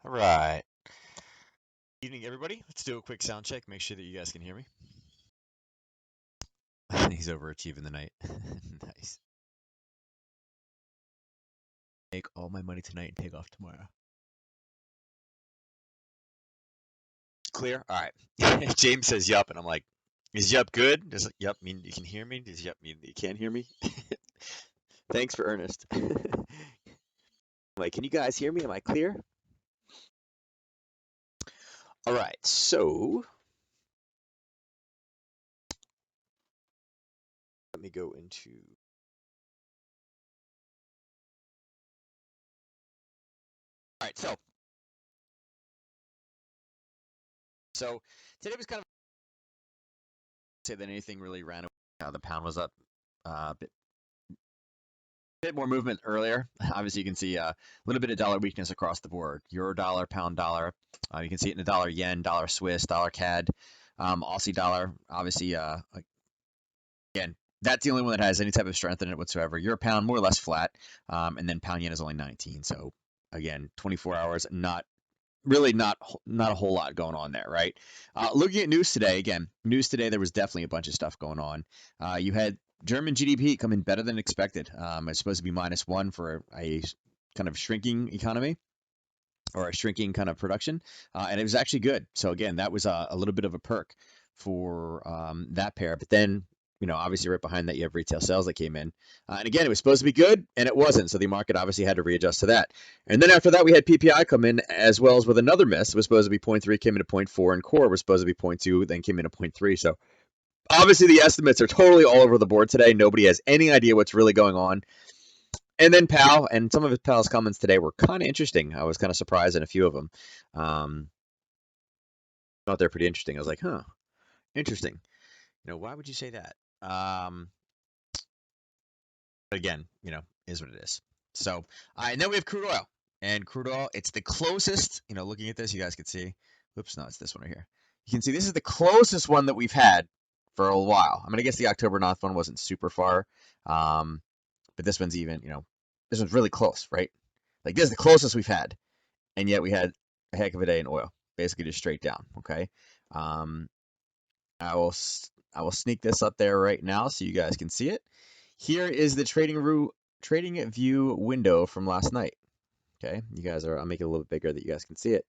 All right. Evening, everybody. Let's do a quick sound check. Make sure that you guys can hear me. He's overachieving the night. Nice. Make all my money tonight and take off tomorrow. Clear? All right. James says yup, and I'm like, is yup good? Does yup mean you can hear me? Does yup mean that you can't hear me? Thanks for Ernest. I'm like, can you guys hear me? Am I clear? All right. So let me go into. All right. So today was kind of say that anything really ran away. The pound was up a bit more movement earlier. Obviously, you can see a little bit of dollar weakness across the board. Euro dollar, pound dollar. You can see it in the dollar yen, dollar Swiss, dollar CAD, Aussie dollar. Obviously, again, that's the only one that has any type of strength in it whatsoever. Euro pound more or less flat, and then pound yen is only 19. So again, 24 hours, not a whole lot going on there, right? Looking at news today, again, there was definitely a bunch of stuff going on. You had German GDP come in better than expected. It's supposed to be -1 for a kind of shrinking economy or a shrinking kind of production, and it was actually good. So again, that was a little bit of a perk for that pair. But then, obviously right behind that you have retail sales that came in, and again, it was supposed to be good, and it wasn't. So the market obviously had to readjust to that. And then after that, we had PPI come in as well as with another miss. It was supposed to be 0.3, came in at 0.4, and core was supposed to be 0.2, then came in at 0.3. So obviously the estimates are totally all over the board today. Nobody has any idea what's really going on. And then Powell, and some of his Powell's comments today were kind of interesting. I was kind of surprised in a few of them. Thought they're pretty interesting. I was like, huh, interesting. Why would you say that? Again, is what it is. So, and then we have crude oil. And crude oil, it's the closest, looking at this, you guys can see. Oops, no, it's this one right here. You can see this is the closest one that we've had for a while. I'm going to guess the October 9th one wasn't super far. But this one's even, this one's really close, right? Like this is the closest we've had. And yet we had a heck of a day in oil, basically just straight down, okay? I will sneak this up there right now so you guys can see it. Here is the trading view window from last night. Okay, I'll make it a little bit bigger that you guys can see it.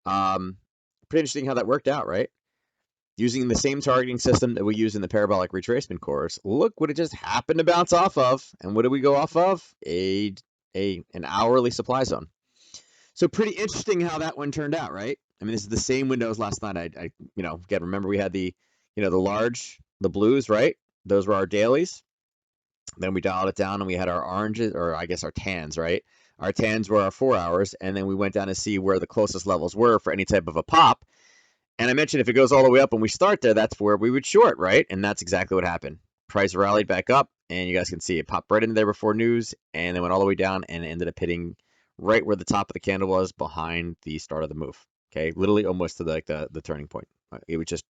Pretty interesting how that worked out, right? Using the same targeting system that we use in the parabolic retracement course. Look what it just happened to bounce off of. And what did we go off of? An hourly supply zone. So pretty interesting how that one turned out, right? I mean, this is the same window as last night. I again, remember we had the the blues, right? Those were our dailies. Then we dialed it down and we had our oranges, or I guess our tans, right? Our tans were our 4 hours, and then we went down to see where the closest levels were for any type of a pop. And I mentioned if it goes all the way up and we start there, that's where we would short, right? And that's exactly what happened. Price rallied back up, and you guys can see it popped right into there before news, and then went all the way down and ended up hitting right where the top of the candle was behind the start of the move. Okay, literally almost to the turning point. It was just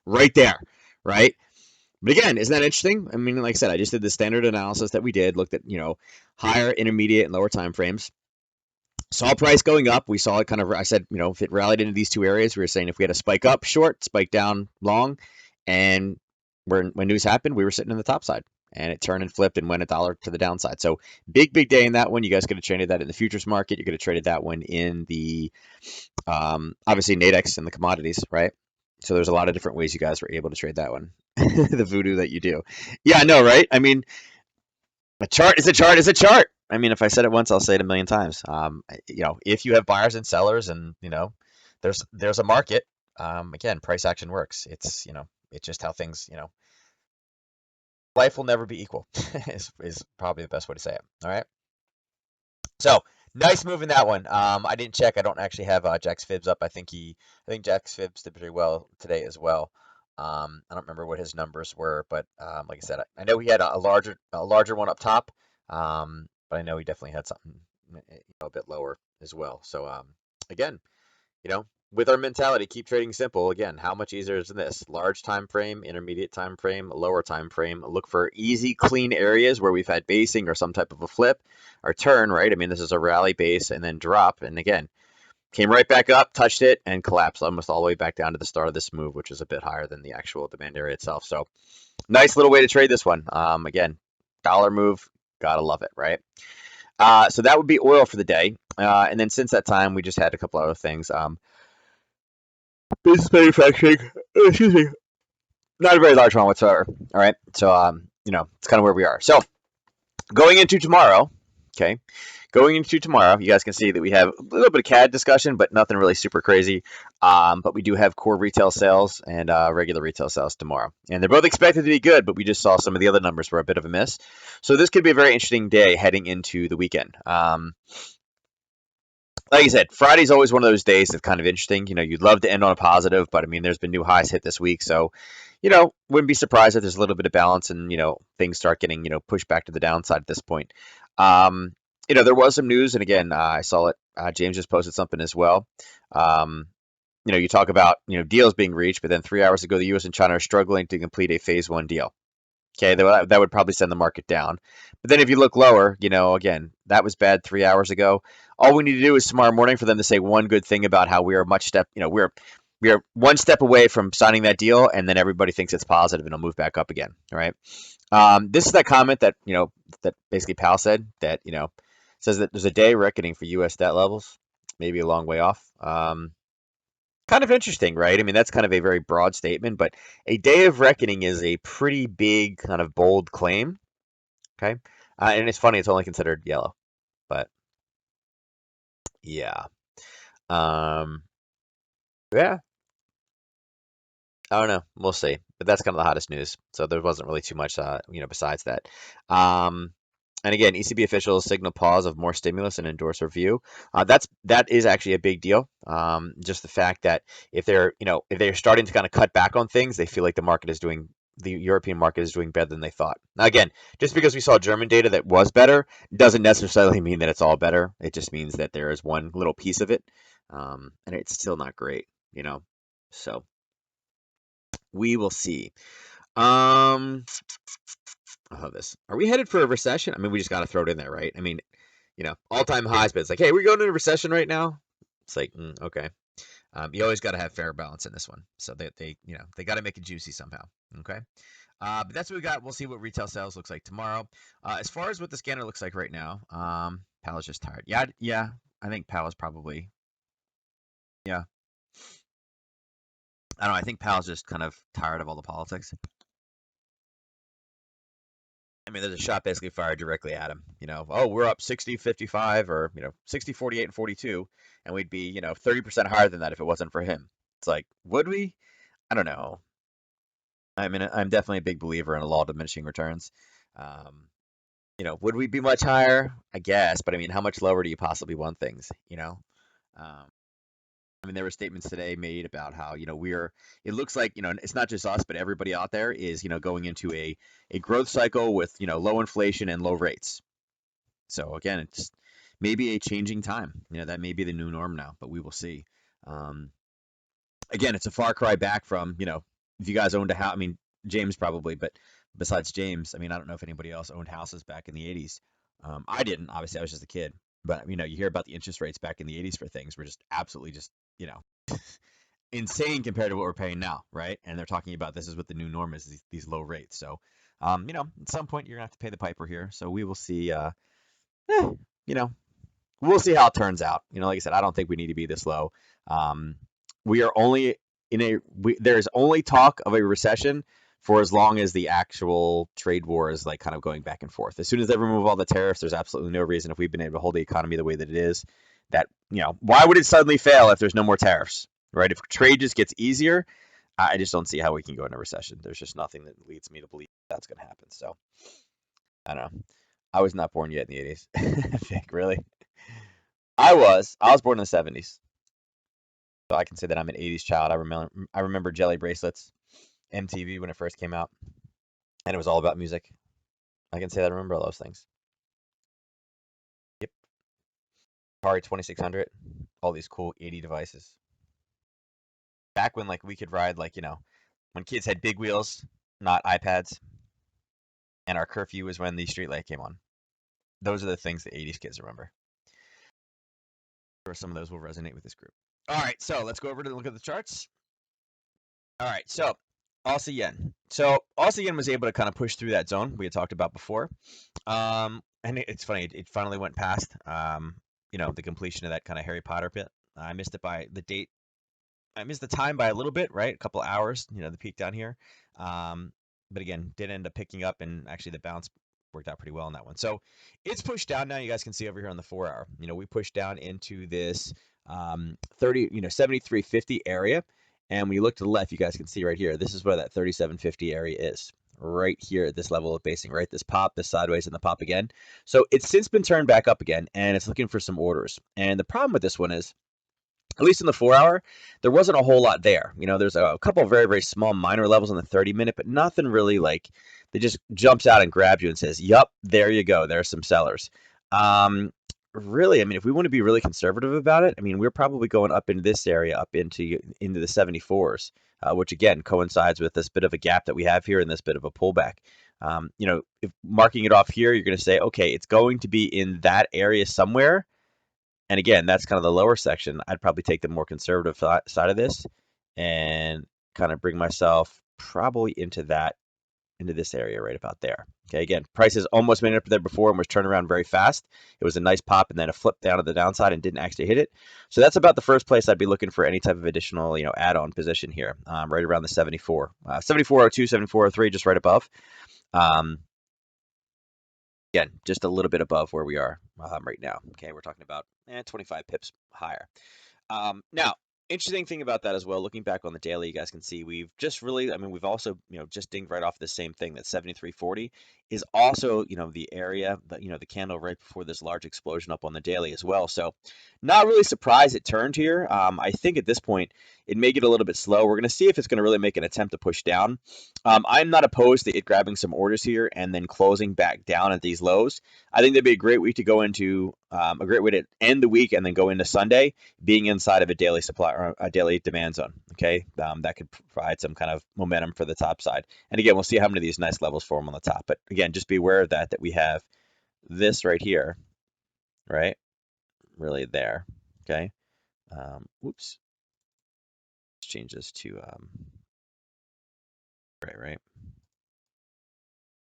right there, right? But again, isn't that interesting? I mean, like I said, I just did the standard analysis that we did, looked at, higher, intermediate, and lower time frames. Saw price going up. We saw it kind of, I said, if it rallied into these two areas, we were saying if we had a spike up short, spike down long, and when news happened, we were sitting on the top side. And it turned and flipped and went $1 to the downside. So big day in that one. You guys could have traded that in the futures market. You could have traded that one in the, obviously, Nadex and the commodities, right? So there's a lot of different ways you guys were able to trade that one. The voodoo that you do. Yeah, I know, right? I mean, a chart is a chart is a chart. I mean, if I said it once, I'll say it a million times. If you have buyers and sellers and, there's a market. Again, price action works. It's it's just how things life will never be equal is probably the best way to say it. All right. So nice move in that one. I didn't check. I don't actually have Jack's fibs up. I think Jack's fibs did pretty well today as well. I don't remember what his numbers were, but like I said, I know he had a larger one up top. But I know he definitely had something a bit lower as well. So again, with our mentality, keep trading simple. Again, how much easier is this? Large time frame, intermediate time frame, lower time frame. Look for easy, clean areas where we've had basing or some type of a flip or turn, right? I mean, this is a rally base and then drop. And again, came right back up, touched it, and collapsed almost all the way back down to the start of this move, which is a bit higher than the actual demand area itself. So nice little way to trade this one. Again, dollar move, gotta love it, right? So that would be oil for the day. And then since that time, we just had a couple other things. Business manufacturing, excuse me, not a very large one whatsoever. All right, so it's kind of where we are. So going into tomorrow, okay, you guys can see that we have a little bit of CAD discussion, but nothing really super crazy. But we do have core retail sales and regular retail sales tomorrow, and they're both expected to be good. But we just saw some of the other numbers were a bit of a miss, so this could be a very interesting day heading into the weekend. Like I said, Friday's always one of those days that's kind of interesting. You'd love to end on a positive, but I mean, there's been new highs hit this week, so wouldn't be surprised if there's a little bit of balance and things start getting pushed back to the downside at this point. There was some news, and again, I saw it. James just posted something as well. You talk about deals being reached, but then 3 hours ago, the U.S. and China are struggling to complete a phase one deal. Okay, that would probably send the market down. But then if you look lower, again, that was bad 3 hours ago. All we need to do is tomorrow morning for them to say one good thing about how we are we are one step away from signing that deal, and then everybody thinks it's positive and it'll move back up again. All right. This is that comment that that basically Powell said that says that there's a day reckoning for U.S. debt levels, maybe a long way off. Kind of interesting, right? I mean, that's kind of a very broad statement, but a day of reckoning is a pretty big, kind of bold claim. Okay. And it's funny, it's only considered yellow, but yeah. Um, yeah, I don't know. We'll see. But that's kind of the hottest news. So there wasn't really too much, besides that. Um, and again, ECB officials signal pause of more stimulus and endorse review. That is actually a big deal. Just the fact that if they're starting to kind of cut back on things, they feel like the European market is doing better than they thought. Now, again, just because we saw German data that was better doesn't necessarily mean that it's all better. It just means that there is one little piece of it, and it's still not great, So we will see. Um, I love this. Are we headed for a recession? I mean, we just got to throw it in there, right? I mean, all-time highs, but it's like, hey, we're going into a recession right now. It's like, okay. You always got to have fair balance in this one. So they got to make it juicy somehow. Okay. But that's what we got. We'll see what retail sales looks like tomorrow. As far as what the scanner looks like right now, Powell's just tired. Yeah, yeah. I think Powell's probably, yeah. I don't know. I think Powell's just kind of tired of all the politics. I mean, there's a shot basically fired directly at him. Oh, we're up 60-55 or, 60-48 and 42, and we'd be, 30% higher than that if it wasn't for him. It's like, would we? I don't know. I mean, I'm definitely a big believer in a law of diminishing returns. Um, would we be much higher? I guess, but I mean, how much lower do you possibly want things? Um, I mean, there were statements today made about how, it looks like, it's not just us, but everybody out there is, going into a growth cycle with, low inflation and low rates. So again, it's maybe a changing time. That may be the new norm now, but we will see. Um, Again, it's a far cry back from, if you guys owned a house, I mean, James probably, but besides James, I mean, I don't know if anybody else owned houses back in the 80s. I didn't, obviously, I was just a kid. But, you hear about the interest rates back in the 80s for things were just absolutely just, insane compared to what we're paying now, right? And they're talking about this is what the new norm is, these low rates. So, at some point you're gonna have to pay the piper here. So we will see. Eh, you know, we'll see how it turns out. Like I said, I don't think we need to be this low. Um, we are only there's only talk of a recession for as long as the actual trade war is like kind of going back and forth. As soon as they remove all the tariffs, there's absolutely no reason if we've been able to hold the economy the way that it is, that, why would it suddenly fail if there's no more tariffs, right? If trade just gets easier, I just don't see how we can go into recession. There's just nothing that leads me to believe that's going to happen. So I don't know. I was not born yet in the 80s. I think, really. I was. I was born in the 70s. So I can say that I'm an 80s child. I remember Jelly Bracelets, MTV when it first came out, and it was all about music. I can say that I remember all those things. Yep. Atari 2600, all these cool 80 devices. Back when like we could ride like, when kids had big wheels, not iPads, and our curfew was when the street light came on. Those are the things the 80s kids remember. Or some of those will resonate with this group. All right, so let's go over to look at the charts. All right, so Aussie yen. So Aussie yen was able to kind of push through that zone we had talked about before. And it's funny, it finally went past, the completion of that kind of Harry Potter bit. I missed it by the date. I missed the time by a little bit, right? A couple of hours, the peak down here. But again, did end up picking up, and actually the bounce worked out pretty well on that one. So it's pushed down now. You guys can see over here on the 4-hour. We pushed down into this 73.50 area. And when you look to the left, you guys can see right here, this is where that 37.50 area is. Right here at this level of basing, right? This pop, this sideways, and the pop again. So it's since been turned back up again, and it's looking for some orders. And the problem with this one is, at least in the 4-hour, there wasn't a whole lot there. There's a couple of very, very small minor levels on the 30-minute, but nothing really like that just jumps out and grabs you and says, yup, there you go. There's some sellers. Really, if we want to be really conservative about it, we're probably going up into this area, up into the 74s, which again coincides with this bit of a gap that we have here and this bit of a pullback. If marking it off here, you're going to say, okay, it's going to be in that area somewhere. And again, that's kind of the lower section. I'd probably take the more conservative side of this and kind of bring myself probably into this area right about there. Okay, again, prices almost made it up there before and was turned around very fast. It was a nice pop and then a flip down to the downside and didn't actually hit it. So that's about the first place I'd be looking for any type of additional, add-on position here, right around the 74. 74.02, 74.03, just right above. Again, just a little bit above where we are right now. Okay, we're talking about 25 pips higher. Now, interesting thing about that as well, looking back on the daily, you guys can see we've just really, we've also, just dinged right off the same thing. That 73.40 is also, the area, the candle right before this large explosion up on the daily as well. So not really surprised it turned here. I think at this point, it may get a little bit slow. We're going to see if it's going to really make an attempt to push down. I'm not opposed to it grabbing some orders here and then closing back down at these lows. I think that'd be a great week to go into, a great way to end the week and then go into Sunday, being inside of a daily supply or a daily demand zone. Okay, that could provide some kind of momentum for the top side. And again, we'll see how many of these nice levels form on the top. But again, just be aware of that we have this right here, right? Really there. Okay. Oops. Let's change this to right.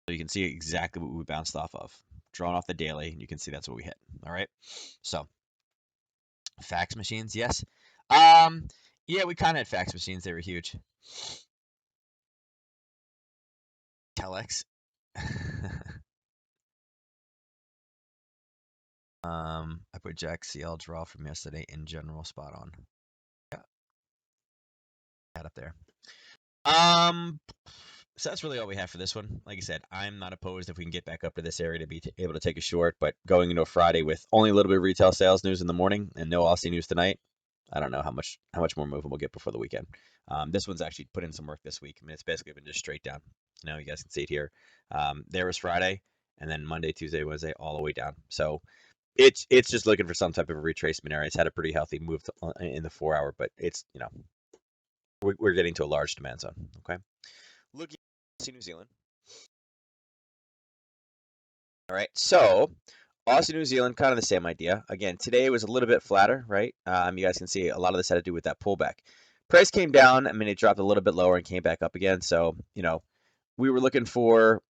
So you can see exactly what we bounced off of. Drawn off the daily, and you can see that's what we hit. All right. So fax machines, yes. Yeah, we kind of had fax machines. They were huge. Telex. I put Jack CL draw from yesterday in general spot on. Yeah. That up there. So that's really all we have for this one. Like I said, I'm not opposed if we can get back up to this area to be able to take a short, but going into a Friday with only a little bit of retail sales news in the morning and no Aussie news tonight, I don't know how much more movement we'll get before the weekend. This one's actually put in some work this week. It's basically been just straight down. You guys can see it here. There was Friday, and then Monday, Tuesday, Wednesday, all the way down. So it's just looking for some type of a retracement area. It's had a pretty healthy move in the 4-hour, but it's we're getting to a large demand zone. Okay, looking at New Zealand. All right, so Aussie New Zealand, kind of the same idea. Again, today was a little bit flatter, right? You guys can see a lot of this had to do with that pullback. Price came down. It dropped a little bit lower and came back up again. So, we were looking for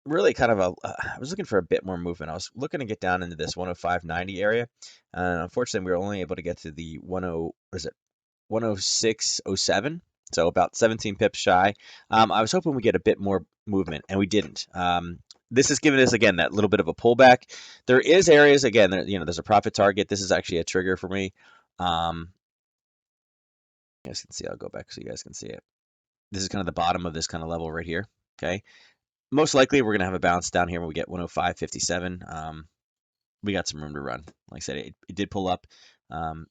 really kind of I was looking for a bit more movement. I was looking to get down into this 105.90 area. Unfortunately, we were only able to get to the 106.07. So about 17 pips shy. I was hoping we get a bit more movement, and we didn't. this is giving us, again, that little bit of a pullback. There is areas, again, there's a profit target. This is actually a trigger for me. You guys can see, I'll go back so you guys can see it. This is kind of the bottom of this kind of level right here. Okay. Most likely we're going to have a bounce down here when we get 105.57. We got some room to run. Like I said, it did pull up.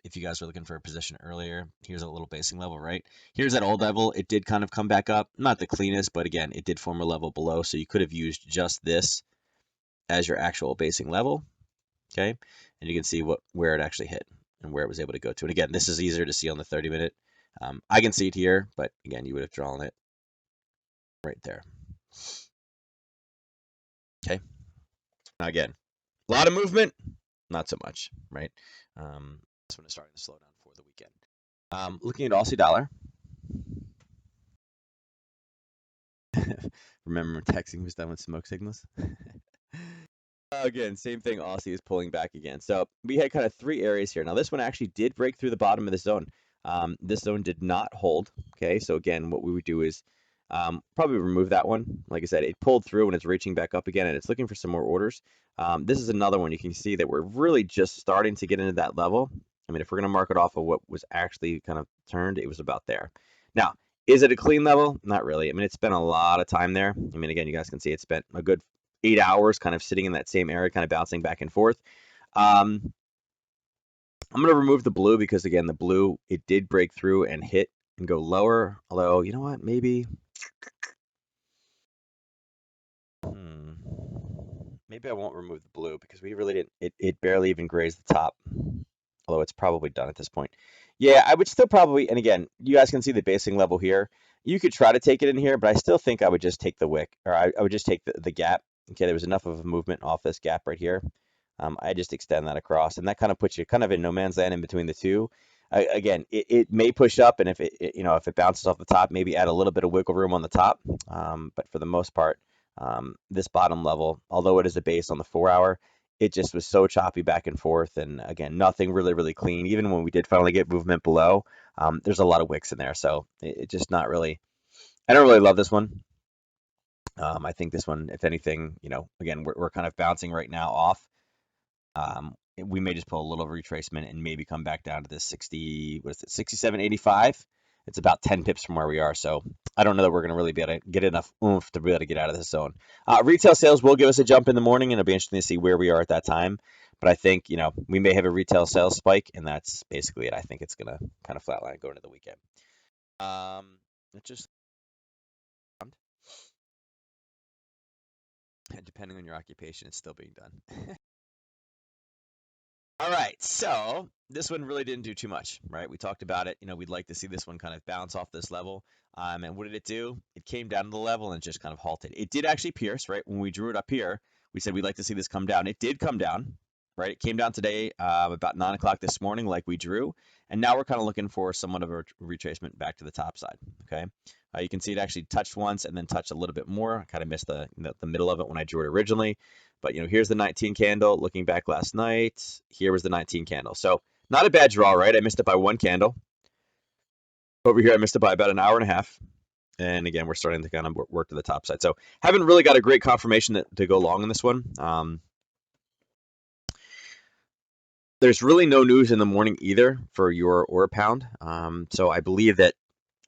If you guys were looking for a position earlier, here's a little basing level, right? Here's that old level. It did kind of come back up. Not the cleanest, but again, it did form a level below. So you could have used just this as your actual basing level. Okay. And you can see where it actually hit and where it was able to go to. And again, this is easier to see on the 30-minute. I can see it here, but again, you would have drawn it right there. Okay. Now again, a lot of movement, not so much, right? This one is starting to slow down for the weekend. Looking at Aussie dollar. Remember texting was done with smoke signals? Again, same thing. Aussie is pulling back again. So we had kind of three areas here. Now this one actually did break through the bottom of the zone. This zone did not hold. Okay, so again, what we would do is probably remove that one. Like I said, it pulled through and it's reaching back up again, and it's looking for some more orders. This is another one. You can see that we're really just starting to get into that level. I mean, if we're going to mark it off of what was actually kind of turned, it was about there. Now, is it a clean level? Not really. I mean, it's spent a lot of time there. I mean, again, you guys can see it spent a good 8 hours kind of sitting in that same area, kind of bouncing back and forth. I'm going to remove the blue because, again, the blue, it did break through and hit and go lower. Although, you know what? Maybe I won't remove the blue because we really didn't. It barely even grazed the top. Although it's probably done at this point. Yeah, I would still probably, and again, you guys can see the basing level here. You could try to take it in here, but I still think I would just take the wick, or I would just take the gap. Okay, there was enough of a movement off this gap right here. I just extend that across, and that kind of puts you kind of in no man's land in between the two. Again, it may push up, and if it bounces off the top, maybe add a little bit of wiggle room on the top. But for the most part, this bottom level, although it is a base on the 4-hour, it just was so choppy back and forth, and again, nothing really clean. Even when we did finally get movement below, there's a lot of wicks in there, so it just not really. I don't really love this one. I think this one, if anything, again, we're kind of bouncing right now off. We may just pull a little retracement and maybe come back down to this 67.85. It's about 10 pips from where we are, so I don't know that we're going to really be able to get enough oomph to be able to get out of this zone. Retail sales will give us a jump in the morning, and it'll be interesting to see where we are at that time. But I think, we may have a retail sales spike, and that's basically it. I think it's going to kind of flatline going into the weekend. It just depending on your occupation, it's still being done. All right, so this one really didn't do too much, right? We talked about it. We'd like to see this one kind of bounce off this level. And what did it do? It came down to the level and just kind of halted. It did actually pierce, right? When we drew it up here, we said we'd like to see this come down. It did come down, right? It came down today about 9 o'clock this morning like we drew. And now we're kind of looking for somewhat of a retracement back to the top side, okay? You can see it actually touched once and then touched a little bit more. I kind of missed the middle of it when I drew it originally. But, here's the 19 candle. Looking back last night, here was the 19 candle. So not a bad draw, right? I missed it by one candle. Over here, I missed it by about an hour and a half. And again, we're starting to kind of work to the top side. So haven't really got a great confirmation to go long in this one. There's really no news in the morning either for euro or pound. So I believe that,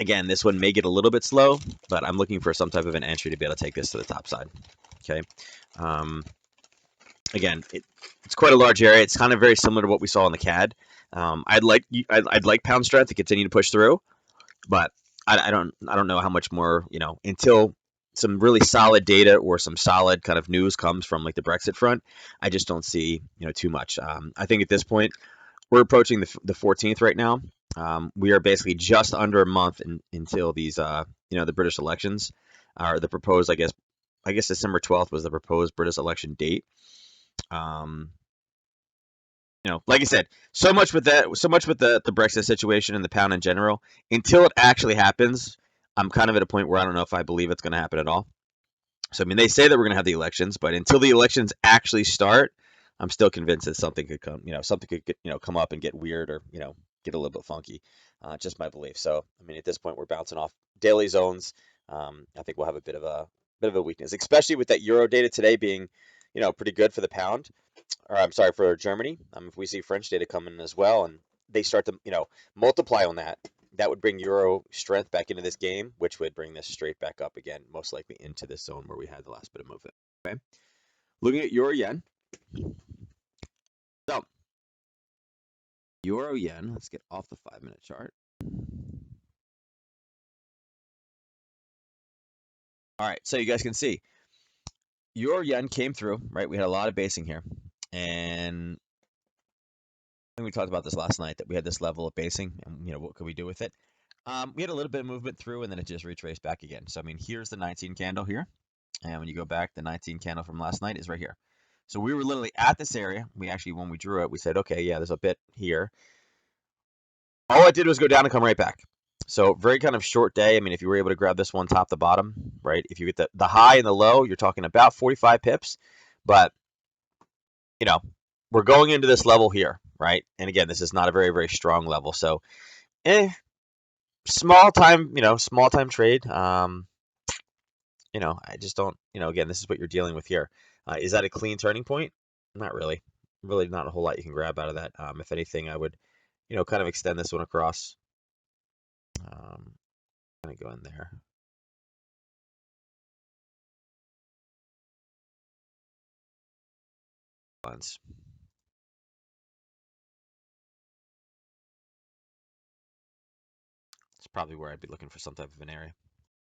again, this one may get a little bit slow, but I'm looking for some type of an entry to be able to take this to the top side. Okay. Again, it's quite a large area. It's kind of very similar to what we saw on the CAD. I'd like pound strength to continue to push through, but I don't know how much more, until some really solid data or some solid kind of news comes from like the Brexit front. I just don't see too much. I think at this point we're approaching the 14th right now. We are basically just under a month until these the British elections are the proposed. I guess December 12th was the proposed British election date. Like I said, so much with the Brexit situation and the pound in general. Until it actually happens, I'm kind of at a point where I don't know if I believe it's going to happen at all. So, I mean, they say that we're going to have the elections, but until the elections actually start, I'm still convinced that something could come, come up and get weird or, get a little bit funky. Just my belief. So, I mean, at this point, we're bouncing off daily zones. I think we'll have a bit of a bit of a weakness, especially with that euro data today being, pretty good for the pound, or I'm sorry, for Germany. If we see French data come in as well, and they start to, multiply on that, that would bring euro strength back into this game, which would bring this straight back up again, most likely into this zone where we had the last bit of movement. Okay, looking at euro yen. So euro yen, let's get off the 5-minute chart. All right, so you guys can see euro yen came through, right? We had a lot of basing here, and I think we talked about this last night, that we had this level of basing, and what could we do with it? We had a little bit of movement through, and then it just retraced back again. So I mean, here's the 19 candle here, and when you go back, the 19 candle from last night is right here. So we were literally at this area. We actually, when we drew it, we said, okay, yeah, there's a bit here. All it did was go down and come right back. So very kind of short day. I mean, if you were able to grab this one top to bottom, right? If you get the high and the low, you're talking about 45 pips. But, we're going into this level here, right? And again, this is not a very, very strong level. So, small time trade. I just don't, again, this is what you're dealing with here. Is that a clean turning point? Not really. Really not a whole lot you can grab out of that. If anything, I would, kind of extend this one across. Kind of go in there. Lens. It's probably where I'd be looking for some type of an area.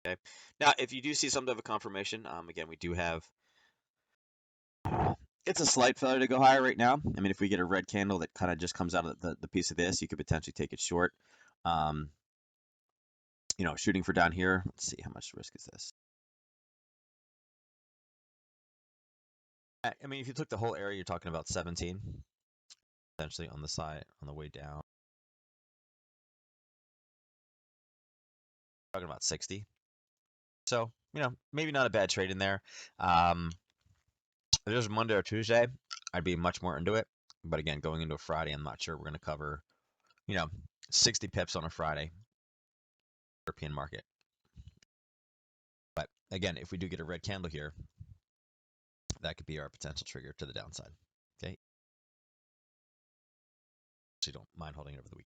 Okay. Now, if you do see some type of a confirmation, again, we do have, it's a slight failure to go higher right now. I mean, if we get a red candle that kind of just comes out of the piece of this, you could potentially take it short. Shooting for down here. Let's see, how much risk is this? I mean, if you took the whole area, you're talking about 17, potentially on the side, on the way down. Talking about 60. So, maybe not a bad trade in there. If it was Monday or Tuesday, I'd be much more into it. But again, going into a Friday, I'm not sure we're going to cover, 60 pips on a Friday, European market. But again, if we do get a red candle here, that could be our potential trigger to the downside. Okay. So you don't mind holding it over the week.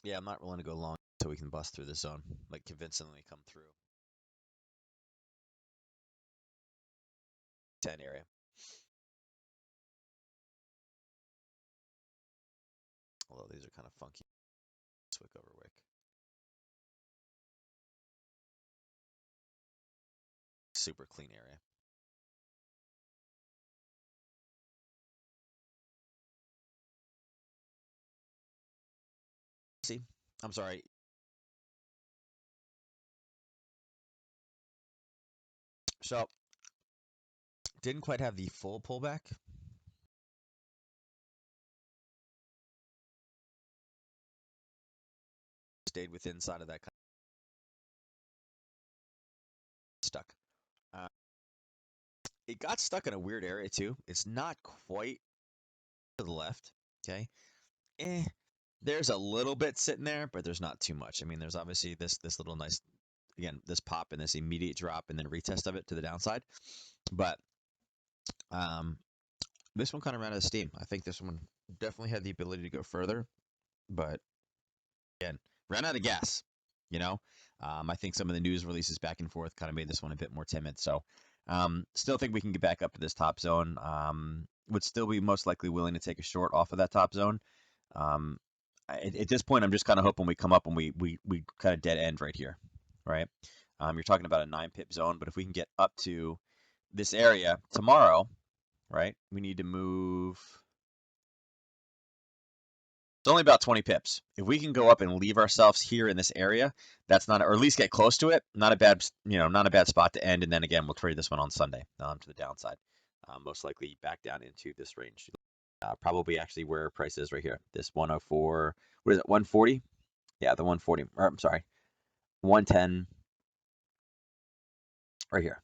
Yeah, I'm not willing to go long until we can bust through this zone, like convincingly come through 10 area. Although these are kind of funky. Wick over wick. Super clean area. See, I'm sorry. So, didn't quite have the full pullback. Stayed within side of that kind of stuck. It got stuck in a weird area too. It's not quite to the left. Okay. There's a little bit sitting there, but there's not too much. I mean, there's obviously this little nice, again, this pop and this immediate drop and then retest of it to the downside. But this one kind of ran out of steam. I think this one definitely had the ability to go further, but again, ran out of gas. I think some of the news releases back and forth kind of made this one a bit more timid. So, still think we can get back up to this top zone. Would still be most likely willing to take a short off of that top zone. At this point, I'm just kind of hoping we come up and we kind of dead end right here, right? You're talking about a 9-pip zone, but if we can get up to this area tomorrow, right? We need to move. It's only about 20 pips. If we can go up and leave ourselves here in this area, that's not, or at least get close to it, not a bad, not a bad spot to end. And then again, we'll trade this one on Sunday to the downside, most likely back down into this range. Probably actually where price is right here. This 104, what is it, 140? Yeah, the 140, or I'm sorry, 110 right here.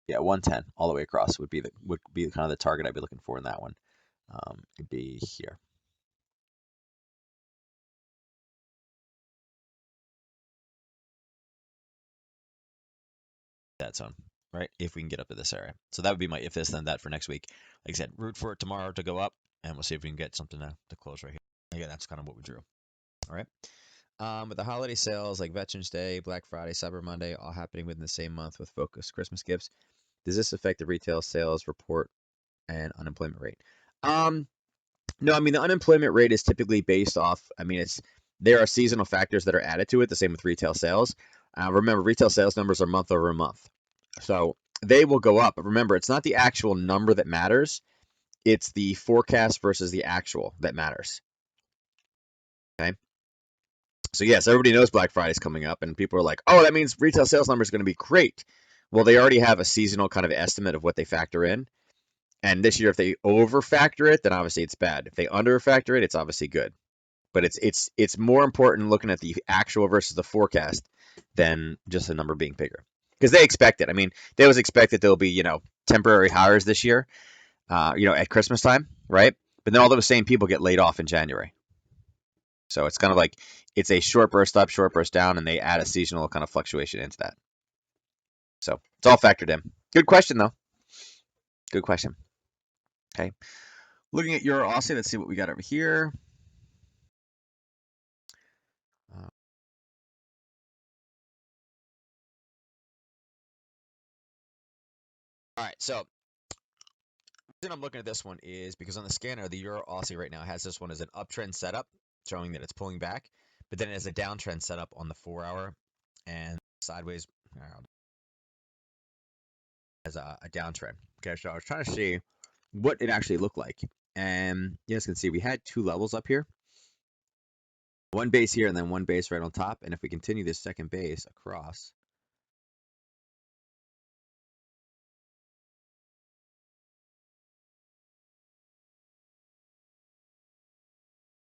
Yeah, 110 all the way across would be kind of the target I'd be looking for in that one. It'd be here. that zone, right? If we can get up to this area. So that would be my if this then that for next week. Like I said, root for it tomorrow to go up, and we'll see if we can get something to close right here. Again, that's kind of what we drew. All right. With the holiday sales like Veterans Day, Black Friday, Cyber Monday, all happening within the same month with focused Christmas gifts, does this affect the retail sales report and unemployment rate? No, I mean the unemployment rate is typically based off. I mean, there are seasonal factors that are added to it. The same with retail sales. Remember, retail sales numbers are month over month, so they will go up. But remember, it's not the actual number that matters; it's the forecast versus the actual that matters. Okay. So yes, everybody knows Black Friday is coming up, and people are like, "Oh, that means retail sales numbers are going to be great." Well, they already have a seasonal kind of estimate of what they factor in, and this year, if they over factor it, then obviously it's bad. If they under factor it, it's obviously good. But it's more important looking at the actual versus the forecast than just the number being bigger, because they expect it. I mean, they always expect that there'll be temporary hires this year, at Christmas time, right? But then all those same people get laid off in January. So it's kind of like it's a short burst up, short burst down, and they add a seasonal kind of fluctuation into that. So it's all factored in. Good question, though. Good question. Okay. Looking at Euro Aussie, let's see what we got over here. All right, so the reason I'm looking at this one is because on the scanner, the Euro Aussie right now has this one as an uptrend setup, showing that it's pulling back, but then it has a downtrend setup on the 4-hour and sideways as a downtrend. Okay, so I was trying to see what it actually looked like, and you guys can see we had two levels up here, one base here and then one base right on top, and if we continue this second base across,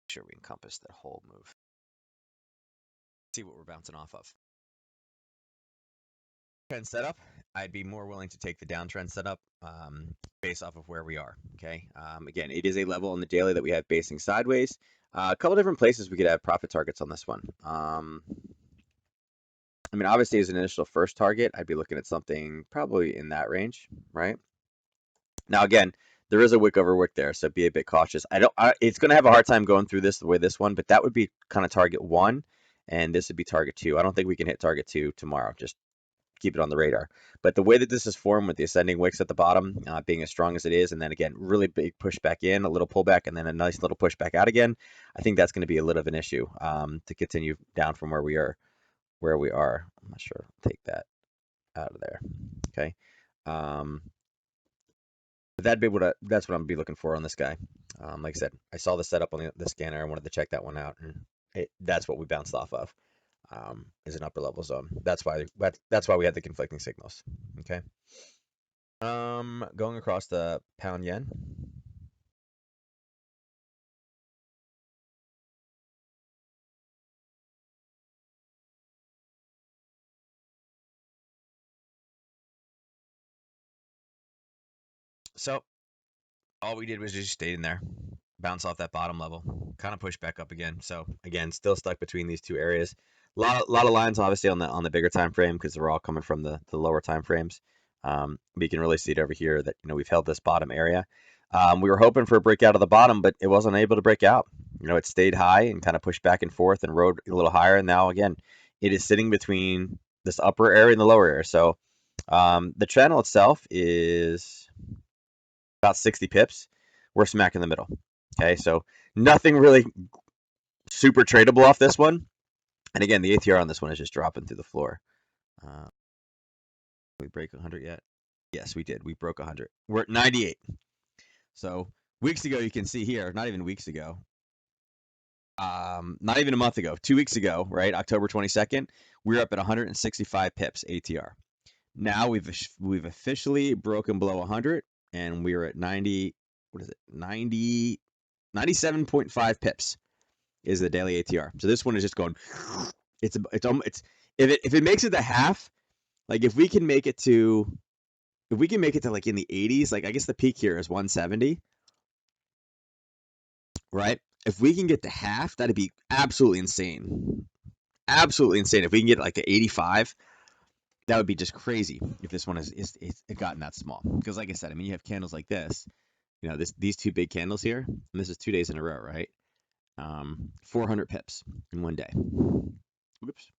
make sure we encompass the whole move. See what we're bouncing off of. Trend setup, I'd be more willing to take the downtrend setup based off of where we are. Okay. Again, it is a level on the daily that we have basing sideways. A couple different places we could have profit targets on this one. I mean, obviously, as an initial first target, I'd be looking at something probably in that range, right? Now, again, there is a wick over wick there, so be a bit cautious. It's going to have a hard time going through this the way this one, but that would be kind of target 1, and this would be target 2. I don't think we can hit target 2 tomorrow. Just keep it on the radar. But the way that this is formed with the ascending wicks at the bottom being as strong as it is, and then again, really big push back in, a little pullback, and then a nice little push back out again, I think that's going to be a little of an issue to continue down from where we are. I'm not sure. Take that out of there. Okay. That's what I'm gonna be looking for on this guy. Like I said, I saw the setup on the scanner. I wanted to check that one out, and that's what we bounced off of. Is an upper level zone. That's why we had the conflicting signals. Okay. Going across the pound yen. So all we did was just stay in there, bounce off that bottom level, kind of push back up again. So again, still stuck between these two areas. Lot of lines obviously on the bigger time frame because they're all coming from the lower time frames. We can really see it over here that we've held this bottom area. We were hoping for a breakout of the bottom, but it wasn't able to break out. It stayed high and kind of pushed back and forth and rode a little higher. And now again, it is sitting between this upper area and the lower area. So the channel itself is about 60 pips. We're smack in the middle. Okay, so nothing really super tradable off this one. And again, the ATR on this one is just dropping through the floor. We break 100 yet? Yes, we did. We broke 100. We're at 98. So weeks ago, you can see here, not even weeks ago, not even a month ago, 2 weeks ago, right, October 22nd, we were up at 165 pips ATR. Now we've officially broken below 100, and we're at 90. What is it? 97.5 pips is the daily ATR. So this one is just going. It's if it makes it to half, like if we can make it to like in the 80s, like I guess the peak here is 170, right? If we can get to half, that'd be absolutely insane. Absolutely insane. If we can get like to 85, That would be just crazy if this one is gotten that small. Because like I said, I mean, you have candles like this, you know, these two big candles here, and this is 2 days in a row, right? 400 pips in one day. Oops.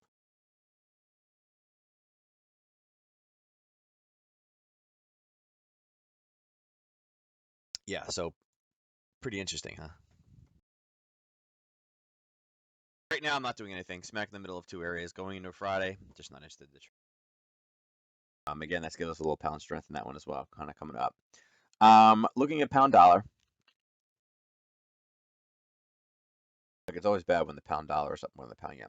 Yeah, so pretty interesting, huh? Right now, I'm not doing anything. Smack in the middle of two areas, going into Friday. Just not interested in the again, that's gives us a little pound strength in that one as well, kind of coming up. Looking at pound dollar. Like it's always bad when the pound dollar is up more than the pound yen.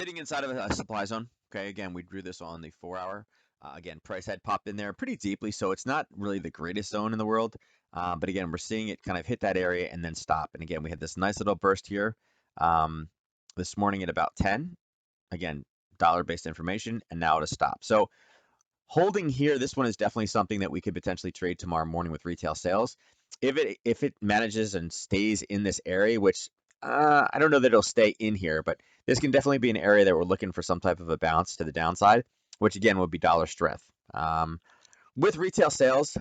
Sitting inside of a supply zone. Okay, again, we drew this on the 4 hour. Again, price had popped in there pretty deeply, so it's not really the greatest zone in the world. But again, we're seeing it kind of hit that area and then stop. And again, we had this nice little burst here this morning at about 10. Again, dollar-based information, and now to stop. So holding here, this one is definitely something that we could potentially trade tomorrow morning with retail sales. If it manages and stays in this area, which I don't know that it'll stay in here, but this can definitely be an area that we're looking for some type of a bounce to the downside, which again would be dollar strength. With retail sales,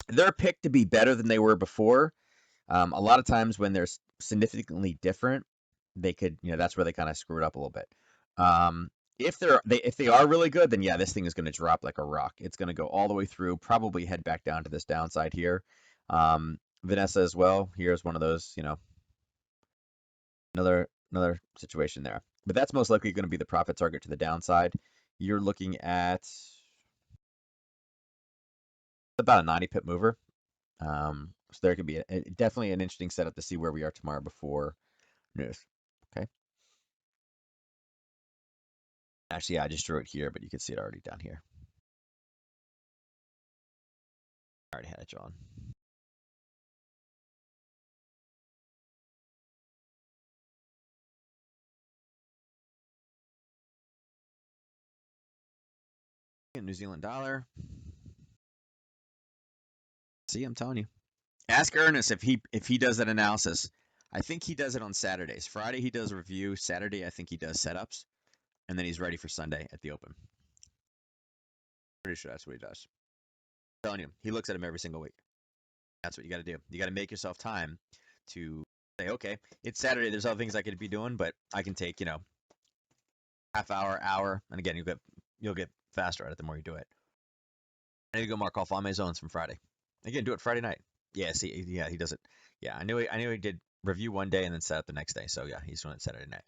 they're picked to be better than they were before. A lot of times when they're significantly different, they could, you know, that's where they kind of screw it up a little bit. Um, if they are really good, then yeah, this thing is going to drop like a rock. It's going to go all the way through, probably head back down to this downside here. Vanessa as well. Here's one of those, you know, another situation there. But that's most likely going to be the profit target to the downside. You're looking at about a 90 pip mover. So there could be definitely an interesting setup to see where we are tomorrow before news. Okay. Actually, yeah, I just drew it here, but you can see it already down here. I already had it drawn. New Zealand dollar. See, I'm telling you. Ask Ernest if he does that analysis. I think he does it on Saturdays. Friday he does review. Saturday I think he does setups, and then he's ready for Sunday at the Open. Pretty sure that's what he does. I'm telling you, he looks at him every single week. That's what you got to do. You got to make yourself time to say, okay, it's Saturday. There's other things I could be doing, but I can take, you know, half hour, and again you'll get faster at it the more you do it. I need to go mark off all my zones from Friday. Again, do it Friday night. Yeah, see, yeah, he does it. Yeah, I knew he did review one day and then set up the next day. So yeah, he's doing it Saturday night.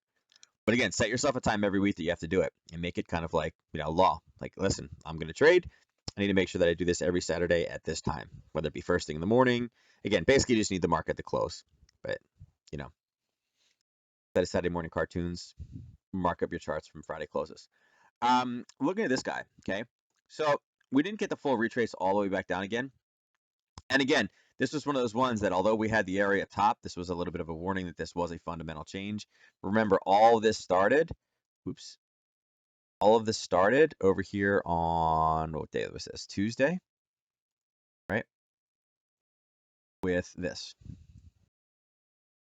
But again, set yourself a time every week that you have to do it and make it kind of like, you know, law. Like, listen, I'm going to trade. I need to make sure that I do this every Saturday at this time, whether it be first thing in the morning. Again, basically you just need the market to close. But, you know, set a Saturday morning cartoons, mark up your charts from Friday closes. Looking at this guy, okay? So we didn't get the full retrace all the way back down again. And again, this was one of those ones that although we had the area up top, this was a little bit of a warning that this was a fundamental change. Remember, all of this started, oops, all of this started over here on, what day was this? Tuesday, right? With this,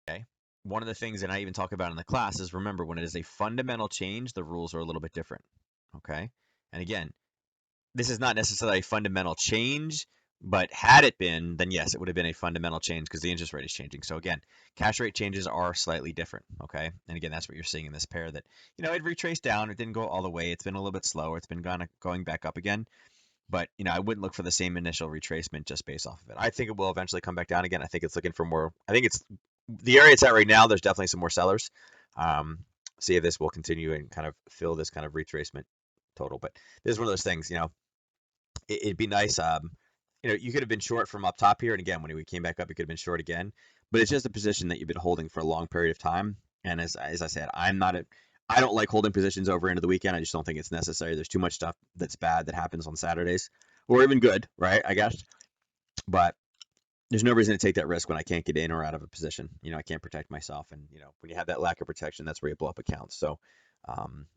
okay? One of the things that I even talk about in the class is remember, when it is a fundamental change, the rules are a little bit different, okay? And again, this is not necessarily a fundamental change, but had it been, then yes, it would have been a fundamental change because the interest rate is changing. So again, cash rate changes are slightly different, okay? And again, that's what you're seeing in this pair that, you know, it retraced down. It didn't go all the way. It's been a little bit slower. It's been kind of going back up again. But, you know, I wouldn't look for the same initial retracement just based off of it. I think it will eventually come back down again. I think it's looking for more. I think it's the area it's at right now. There's definitely some more sellers. See if this will continue and kind of fill this kind of retracement total. But this is one of those things, you know, it'd be nice. You know, you could have been short from up top here, and again, when we came back up, you could have been short again. But it's just a position that you've been holding for a long period of time. And as I said, I don't like holding positions over into the weekend. I just don't think it's necessary. There's too much stuff that's bad that happens on Saturdays, or even good, right? I guess. But there's no reason to take that risk when I can't get in or out of a position. You know, I can't protect myself, and you know, when you have that lack of protection, that's where you blow up accounts. So, um,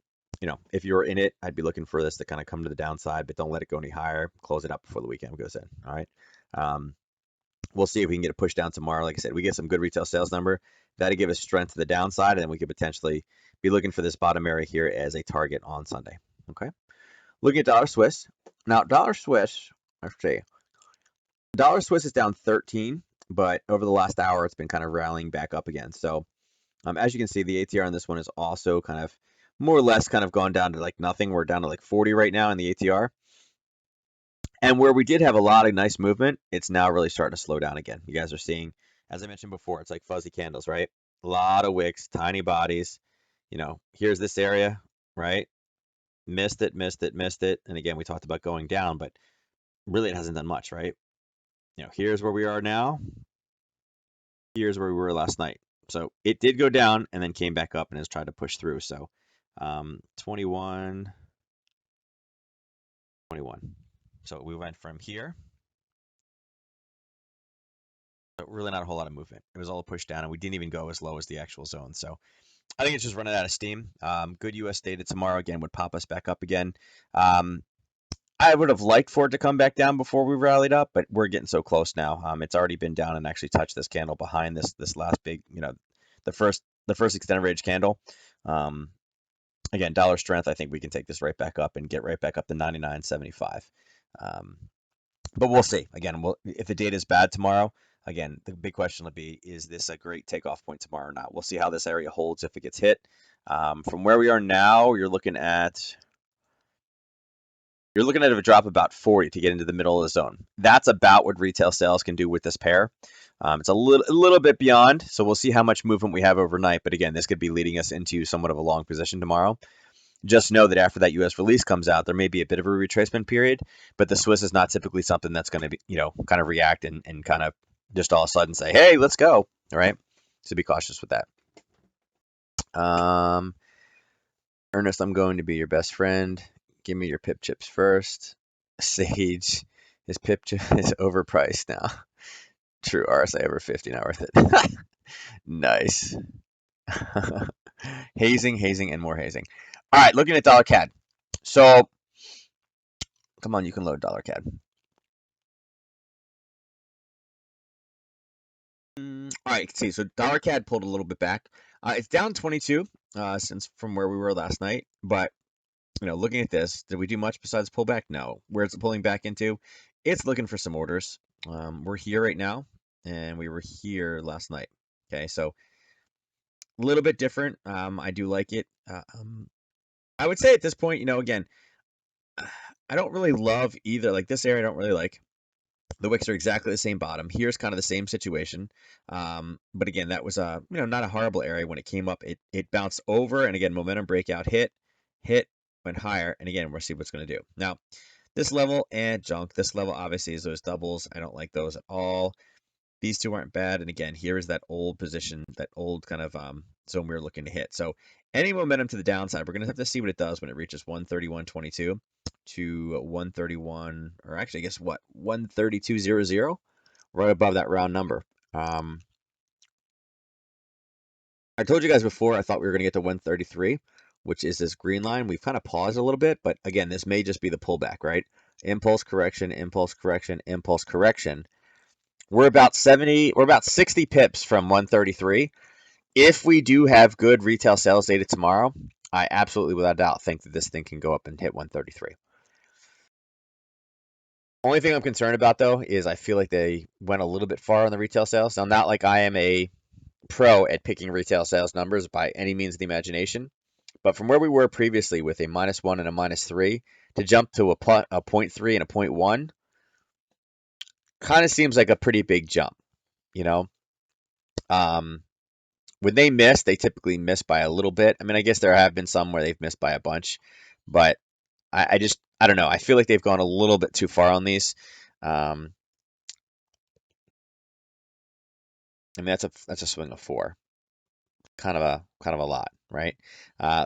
you know, if you're in it, I'd be looking for this to kind of come to the downside, but don't let it go any higher. Close it up before the weekend goes in. All right. Um, We'll see if we can get a push down tomorrow. Like I said, we get some good retail sales number. That'll give us strength to the downside, and then we could potentially be looking for this bottom area here as a target on Sunday. Okay. Looking at dollar Swiss. Now, dollar Swiss, let's see. Dollar Swiss is down 13, but over the last hour, it's been kind of rallying back up again. So, as you can see, the ATR on this one is also kind of more or less kind of gone down to like nothing. We're down to like 40 right now in the ATR. And where we did have a lot of nice movement, it's now really starting to slow down again. You guys are seeing, as I mentioned before, it's like fuzzy candles, right? A lot of wicks, tiny bodies. Here's this area, right? Missed it, missed it, missed it. And again, we talked about going down, but really it hasn't done much, right? Here's where we are now. Here's where we were last night. So it did go down and then came back up and has tried to push through. So 21, 21. So we went from here. But really not a whole lot of movement. It was all pushed down, and we didn't even go as low as the actual zone. So I think it's just running out of steam. Good U.S. data tomorrow again would pop us back up again. I would have liked for it to come back down before we rallied up, but we're getting so close now. It's already been down and actually touched this candle behind this last big, the first extended range candle. Again, dollar strength. I think we can take this right back up and get right back up to 99.75. But we'll see. Again, if the data is bad tomorrow, again, the big question will be, is this a great takeoff point tomorrow or not? We'll see how this area holds if it gets hit. From where we are now, you're looking at a drop about 40 to get into the middle of the zone. That's about what retail sales can do with this pair. It's a little bit beyond, so we'll see how much movement we have overnight. But again, this could be leading us into somewhat of a long position tomorrow. Just know that after that U.S. release comes out, there may be a bit of a retracement period, but the Swiss is not typically something that's going to be, kind of react and kind of just all of a sudden say, hey, let's go. All right. So be cautious with that. Ernest, I'm going to be your best friend. Give me your pip chips first. Sage, his pip chip is overpriced now. True, RSI over 50, not worth it. Nice. hazing, and more hazing. All right, looking at dollar CAD. So, come on, you can load dollar CAD. All right, see, so dollar CAD pulled a little bit back. It's down 22 since from where we were last night, but looking at this, did we do much besides pull back? No. Where it's pulling back into, it's looking for some orders. We're here right now, and we were here last night. Okay, so a little bit different. I do like it. I would say at this point, again, I don't really love either. Like this area, I don't really like. The wicks are exactly the same bottom. Here's kind of the same situation. But again, that was not a horrible area when it came up. It bounced over, and again, momentum breakout hit, went higher, and again, we'll see what's going to do. Now, this level and junk. This level obviously is those doubles. I don't like those at all. These two aren't bad. And again, here is that old position, that old kind of zone we were looking to hit. So any momentum to the downside, we're going to have to see what it does when it reaches 131.22 to 131, or actually, I guess what, 132.00, right above that round number. I told you guys before, I thought we were going to get to 133, which is this green line. We've kind of paused a little bit, but again, this may just be the pullback, right? Impulse correction, impulse correction, impulse correction. We're about 60 pips from 133. If we do have good retail sales data tomorrow, I absolutely without doubt think that this thing can go up and hit 133. Only thing I'm concerned about though is I feel like they went a little bit far on the retail sales. Now, not like I am a pro at picking retail sales numbers by any means of the imagination, but from where we were previously with a -1 and a -3 to jump to a 0.3 and a 0.1 kind of seems like a pretty big jump, When they miss, they typically miss by a little bit. I mean, I guess there have been some where they've missed by a bunch, but I don't know. I feel like they've gone a little bit too far on these. I mean, that's a swing of 4, kind of a lot, right?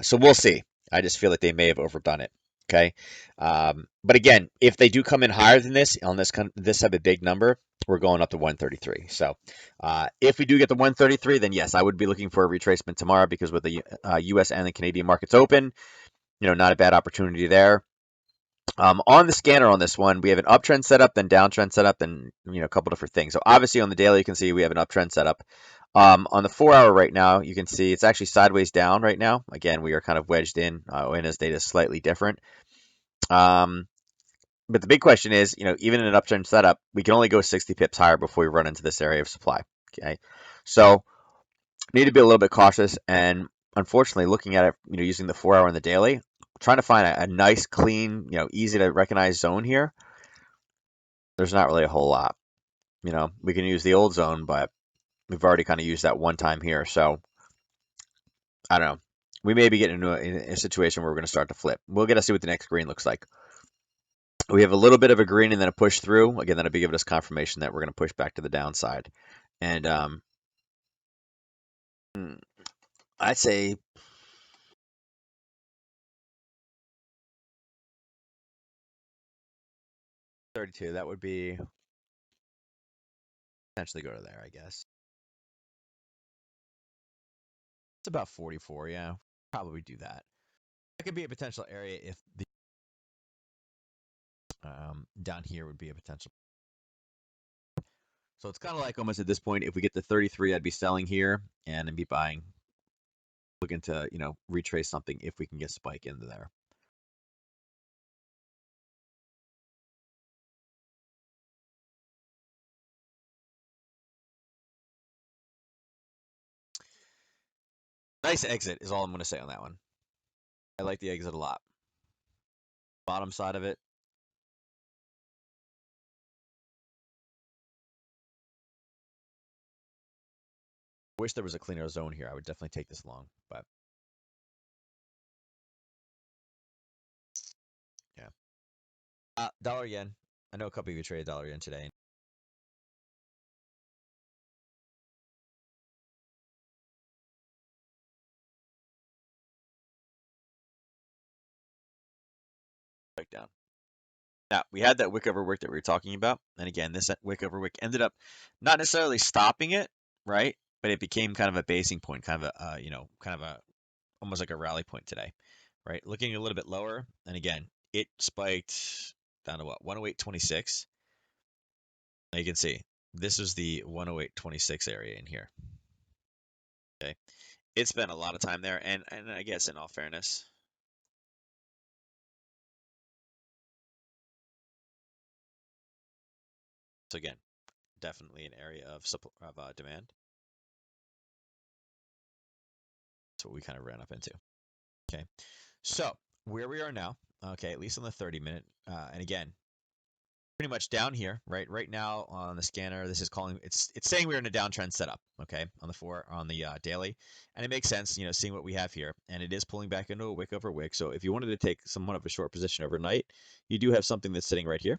So we'll see. I just feel like they may have overdone it. Okay, but again, if they do come in higher than this on this type of big number, we're going up to 133. So if we do get the 133, then yes, I would be looking for a retracement tomorrow because with the U.S. and the Canadian markets open, not a bad opportunity there. On the scanner on this one, we have an uptrend setup, then downtrend setup, and a couple different things. So obviously on the daily, you can see we have an uptrend setup. On the 4 hour right now, you can see it's actually sideways down right now. Again, we are kind of wedged in. ONS data is slightly different. But the big question is, even in an uptrend setup, we can only go 60 pips higher before we run into this area of supply. Okay, so need to be a little bit cautious. And unfortunately, looking at it, using the 4 hour and the daily, trying to find a nice, clean, easy to recognize zone here. There's not really a whole lot. We can use the old zone, but we've already kind of used that one time here. So I don't know. We may be getting into a situation where we're going to start to flip. We'll get to see what the next green looks like. We have a little bit of a green and then a push through. Again, that'll be giving us confirmation that we're going to push back to the downside. And I'd say 32. That would be potentially go to there, I guess. It's about 44. Yeah, probably do that. That could be a potential area if the down here would be a potential. So it's kind of like almost at this point, if we get to 33, I'd be selling here and I'd be buying, looking to, retrace something if we can get spike into there. Nice exit is all I'm going to say on that one. I like the exit a lot. Bottom side of it. Wish there was a cleaner zone here. I would definitely take this long, but yeah. Dollar yen. I know a couple of you traded dollar yen today. Back down. Now, we had that wick over wick that we were talking about. And again, this wick over wick ended up not necessarily stopping it, right? But it became kind of a basing point, kind of a, kind of a, almost like a rally point today, right? Looking a little bit lower. And again, it spiked down to what? 108.26. Now you can see this is the 108.26 area in here. Okay. It spent a lot of time there. And I guess in all fairness, so again, definitely an area of demand. That's what we kind of ran up into. Okay, so where we are now, okay, at least on the 30-minute, and again, pretty much down here, right? Right now on the scanner, this is calling it's saying we're in a downtrend setup, okay, on the daily, and it makes sense, seeing what we have here, and it is pulling back into a wick over wick. So if you wanted to take somewhat of a short position overnight, you do have something that's sitting right here.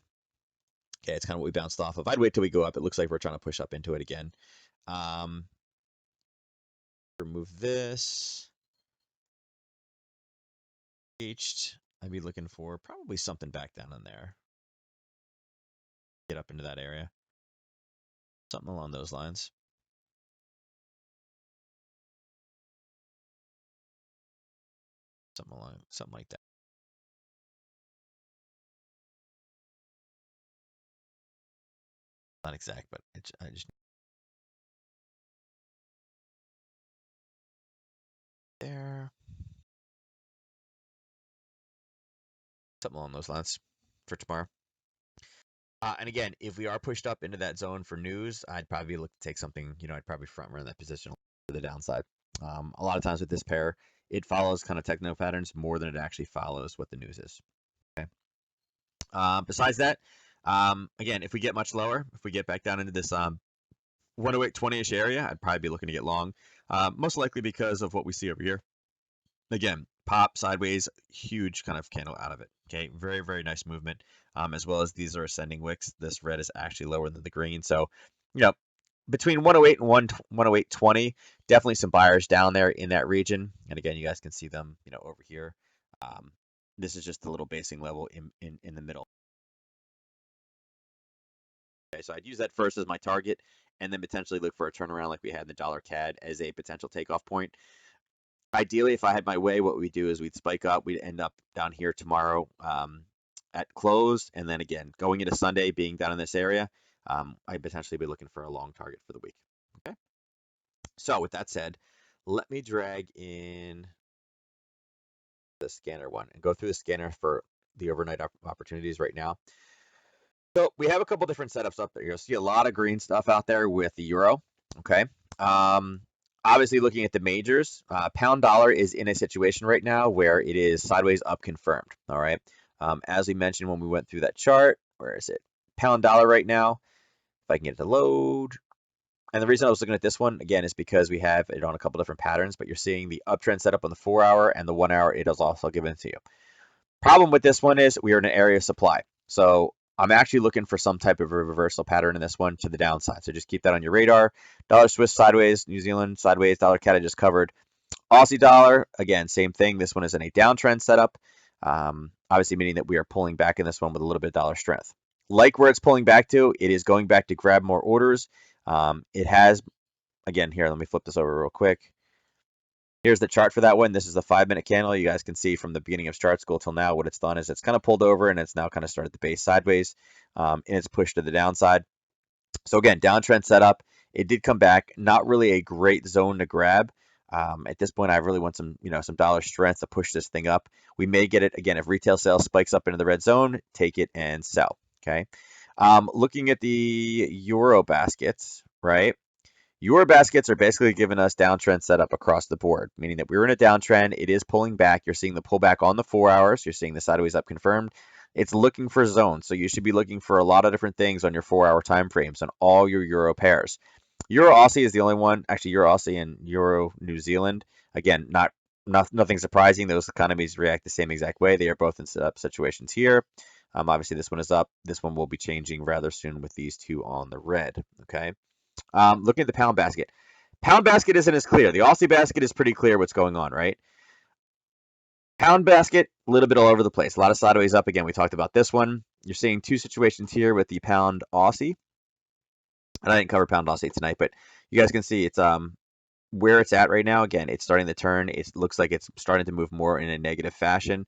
Okay, it's kind of what we bounced off of. I'd wait till we go up. It looks like we're trying to push up into it again. Um, remove this. Reached. I'd be looking for probably something back down in there. Get up into that area. Something along those lines. Something like that. Not exact, but I just there. Something along those lines for tomorrow. And again, if we are pushed up into that zone for news, I'd probably look to take something, I'd probably front run that position to the downside. A lot of times with this pair, it follows kind of techno patterns more than it actually follows what the news is. Okay. Besides that, again, if we get much lower, if we get back down into this 108.20-ish area, I'd probably be looking to get long, most likely because of what we see over here. Again, pop sideways, huge kind of candle out of it. Okay, very, very nice movement. As well as these are ascending wicks. This red is actually lower than the green. So, between 108 and 108.20, definitely some buyers down there in that region. And again, you guys can see them, over here. This is just a little basing level in the middle. Okay, so I'd use that first as my target, and then potentially look for a turnaround like we had in the dollar CAD as a potential takeoff point. Ideally, if I had my way, what we'd do is we'd spike up. We'd end up down here tomorrow at close, and then again, going into Sunday, being down in this area, I'd potentially be looking for a long target for the week. Okay. So with that said, let me drag in the scanner one and go through the scanner for the overnight opportunities right now. So we have a couple different setups up there. You'll see a lot of green stuff out there with the euro. Okay. Obviously, looking at the majors, pound dollar is in a situation right now where it is sideways up confirmed. All right. As we mentioned when we went through that chart, where is it? Pound dollar right now. If I can get it to load. And the reason I was looking at this one, again, is because we have it on a couple different patterns, but you're seeing the uptrend set up on the 4-hour and the 1-hour. It is also given to you. Problem with this one is we are in an area of supply. So I'm actually looking for some type of a reversal pattern in this one to the downside. So just keep that on your radar. Dollar Swiss sideways, New Zealand sideways, dollar CAD I just covered. Aussie dollar, again, same thing. This one is in a downtrend setup, obviously meaning that we are pulling back in this one with a little bit of dollar strength. Like where it's pulling back to, it is going back to grab more orders. It has, again, here, let me flip this over real quick. Here's the chart for that one. This is the 5-minute candle. You guys can see from the beginning of chart school till now what it's done is it's kind of pulled over and it's now kind of started the base sideways, and it's pushed to the downside. So again, downtrend setup. It did come back. Not really a great zone to grab. At this point, I really want some dollar strength to push this thing up. We may get it again if retail sales spikes up into the red zone. Take it and sell. Okay. Looking at the euro baskets, right? Euro baskets are basically giving us downtrend setup across the board, meaning that we're in a downtrend. It is pulling back. You're seeing the pullback on the 4 hours. You're seeing the sideways up confirmed. It's looking for zones. So you should be looking for a lot of different things on your 4-hour time frames on all your euro pairs. Euro Aussie is the only one, actually Euro Aussie and Euro New Zealand. Again, nothing surprising. Those economies react the same exact way. They are both in setup situations here. Obviously, this one is up. This one will be changing rather soon with these two on the red. Okay. Looking at the pound basket. Pound basket isn't as clear. The Aussie basket is pretty clear what's going on, right? Pound basket, a little bit all over the place. A lot of sideways up. Again, we talked about this one. You're seeing two situations here with the pound Aussie. And I didn't cover pound Aussie tonight, but you guys can see it's where it's at right now. Again, it's starting to turn. It looks like it's starting to move more in a negative fashion.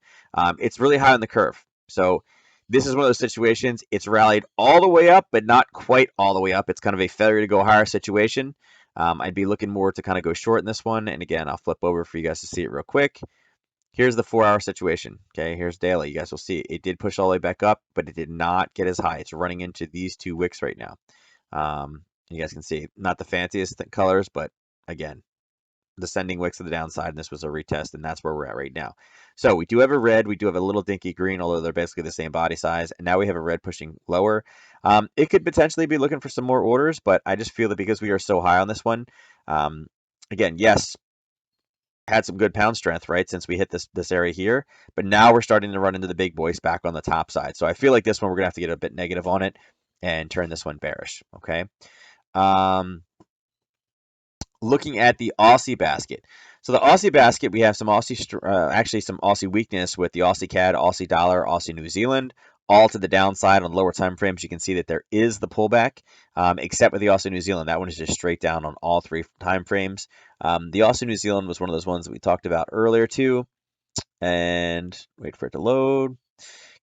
It's really high on the curve. So this is one of those situations. It's rallied all the way up, but not quite all the way up. It's kind of a failure to go higher situation. I'd be looking more to kind of go short in this one. And again, I'll flip over for you guys to see it real quick. Here's the 4-hour situation. Okay, here's daily. You guys will see it did push all the way back up, but it did not get as high. It's running into these two wicks right now. You guys can see not the fanciest colors, but again, descending wicks to the downside, and this was a retest, and that's where we're at right now. So we do have a red, we do have a little dinky green, although they're basically the same body size, and now we have a red pushing lower. It could potentially be looking for some more orders, but I just feel that because we are so high on this one, again, yes, had some good pound strength, right, since we hit this area here, but now we're starting to run into the big boys back on the top side. So I feel like this one we're gonna have to get a bit negative on it and turn this one bearish. Okay. Looking at the Aussie basket. So the Aussie basket, we have some actually some Aussie weakness with the Aussie CAD, Aussie dollar, Aussie New Zealand, all to the downside on lower time frames. You can see that there is the pullback, except with the Aussie New Zealand. That one is just straight down on all 3 time frames. The Aussie New Zealand was one of those ones that we talked about earlier too. And wait for it to load.